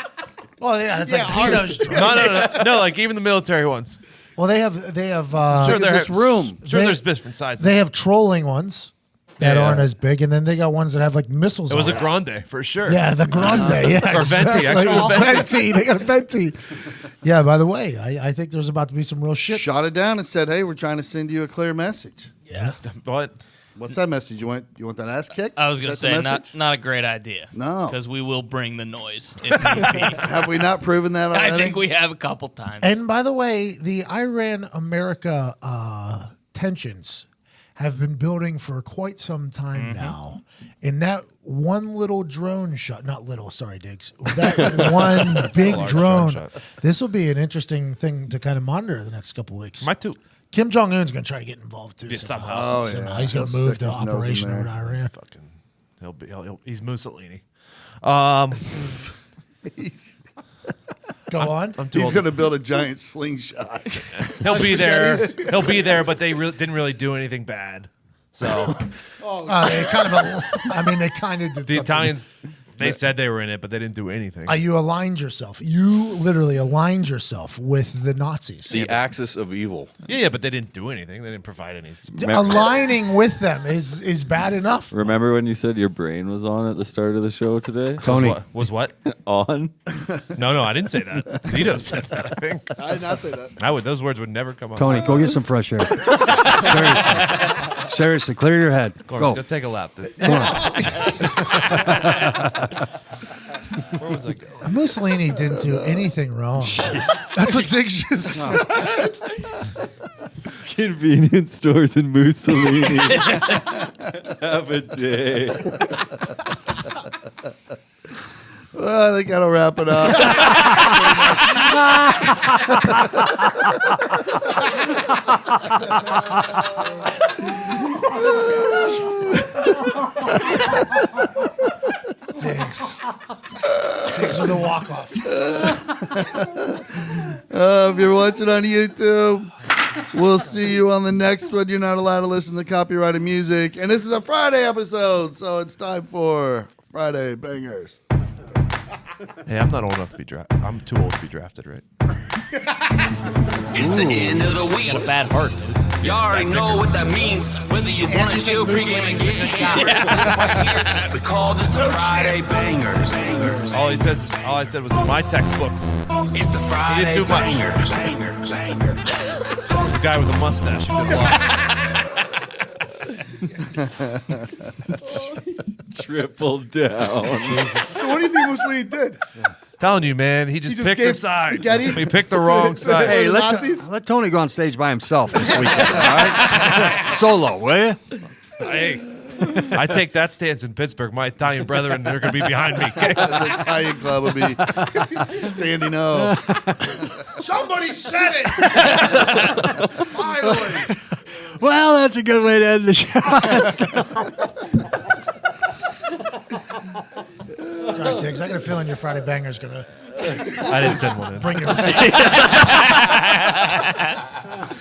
Well, yeah, it's like Zito's drone. No, like even the military ones. Well, they have Sure, Look at this room. Sure, They- there's different sizes. they have trolling ones that Yeah. aren't as big, and then they got ones that have like missiles. it was a on grande for sure. Yeah, the grande. Yeah, Or venti, actually, Oh, venti. venti. They got a venti. Yeah. By the way, I think there's about to be some real shit. Shot it down and said, "Hey, we're trying to send you a clear message." Yeah. But What's that message? You want that ass kick? I was going to Is that the say, message? not a great idea. No. Because we will bring the noise if need be. Have we not proven that already? I think we have a couple times. And by the way, the Iran-America tensions have been building for quite some time now. And that one little drone shot, not little, sorry, Diggs, that one big drone, this will be an interesting thing to kind of monitor the next couple of weeks. my two. Kim Jong-un's going to try to get involved too. somehow. Oh, yeah. Somehow. He's going to He'll move stick the his nose in operation there. over to Iran. Fucking, he's Mussolini. Go on. I'm too He's old. going to build a giant slingshot. He'll be there. He'll be there, but they didn't really do anything bad. So They kind of did the something. Italians, they said they were in it, but they didn't do anything. You aligned yourself. You literally aligned yourself with the Nazis. The axis of evil. Yeah, but they didn't do anything. They didn't provide any. Aligning with them is bad enough. Remember when you said your brain was on at the start of the show today? Tony. Was what? On? No, I didn't say that. Zito said that, I think. I did not say that. Those words would never come out. Tony, go get some fresh air. Seriously, clear your head. Go. Go. Go take a lap. Where was I going? Mussolini didn't do anything wrong. That's what Diggs just said. Convenience stores in Mussolini. Have a day. Well, I think that'll wrap it up. Diggs with a walk-off. If you're watching on YouTube, we'll see you on the next one. You're not allowed to listen to copyrighted music. And this is a Friday episode, so it's time for Friday Bangers. Hey, I'm not old enough to be drafted. I'm too old to be drafted, right? It's the end of the week. What a bad heart, dude. You already know what that means. Whether you want to chill, pregame, and get here. We call this the Friday Bangers. All I said was in my textbooks. It's the Friday do much. Bangers. There's a guy with a mustache who did a lot. Triple down. So what do you think Mussolini did? Telling you, man, he just just picked a gave side. spaghetti? He picked the wrong side. Hey, the let Nazis? Tony go on stage by himself this weekend, all right? Solo, will you? Hey, I take that stance in Pittsburgh. My Italian brethren, they're going to be behind me. The Italian club will be standing up. Somebody said it! Finally! Well, That's a good way to end the show. That's all right, Tiggs. I got a feeling your Friday banger's gonna I didn't send one in. bring you.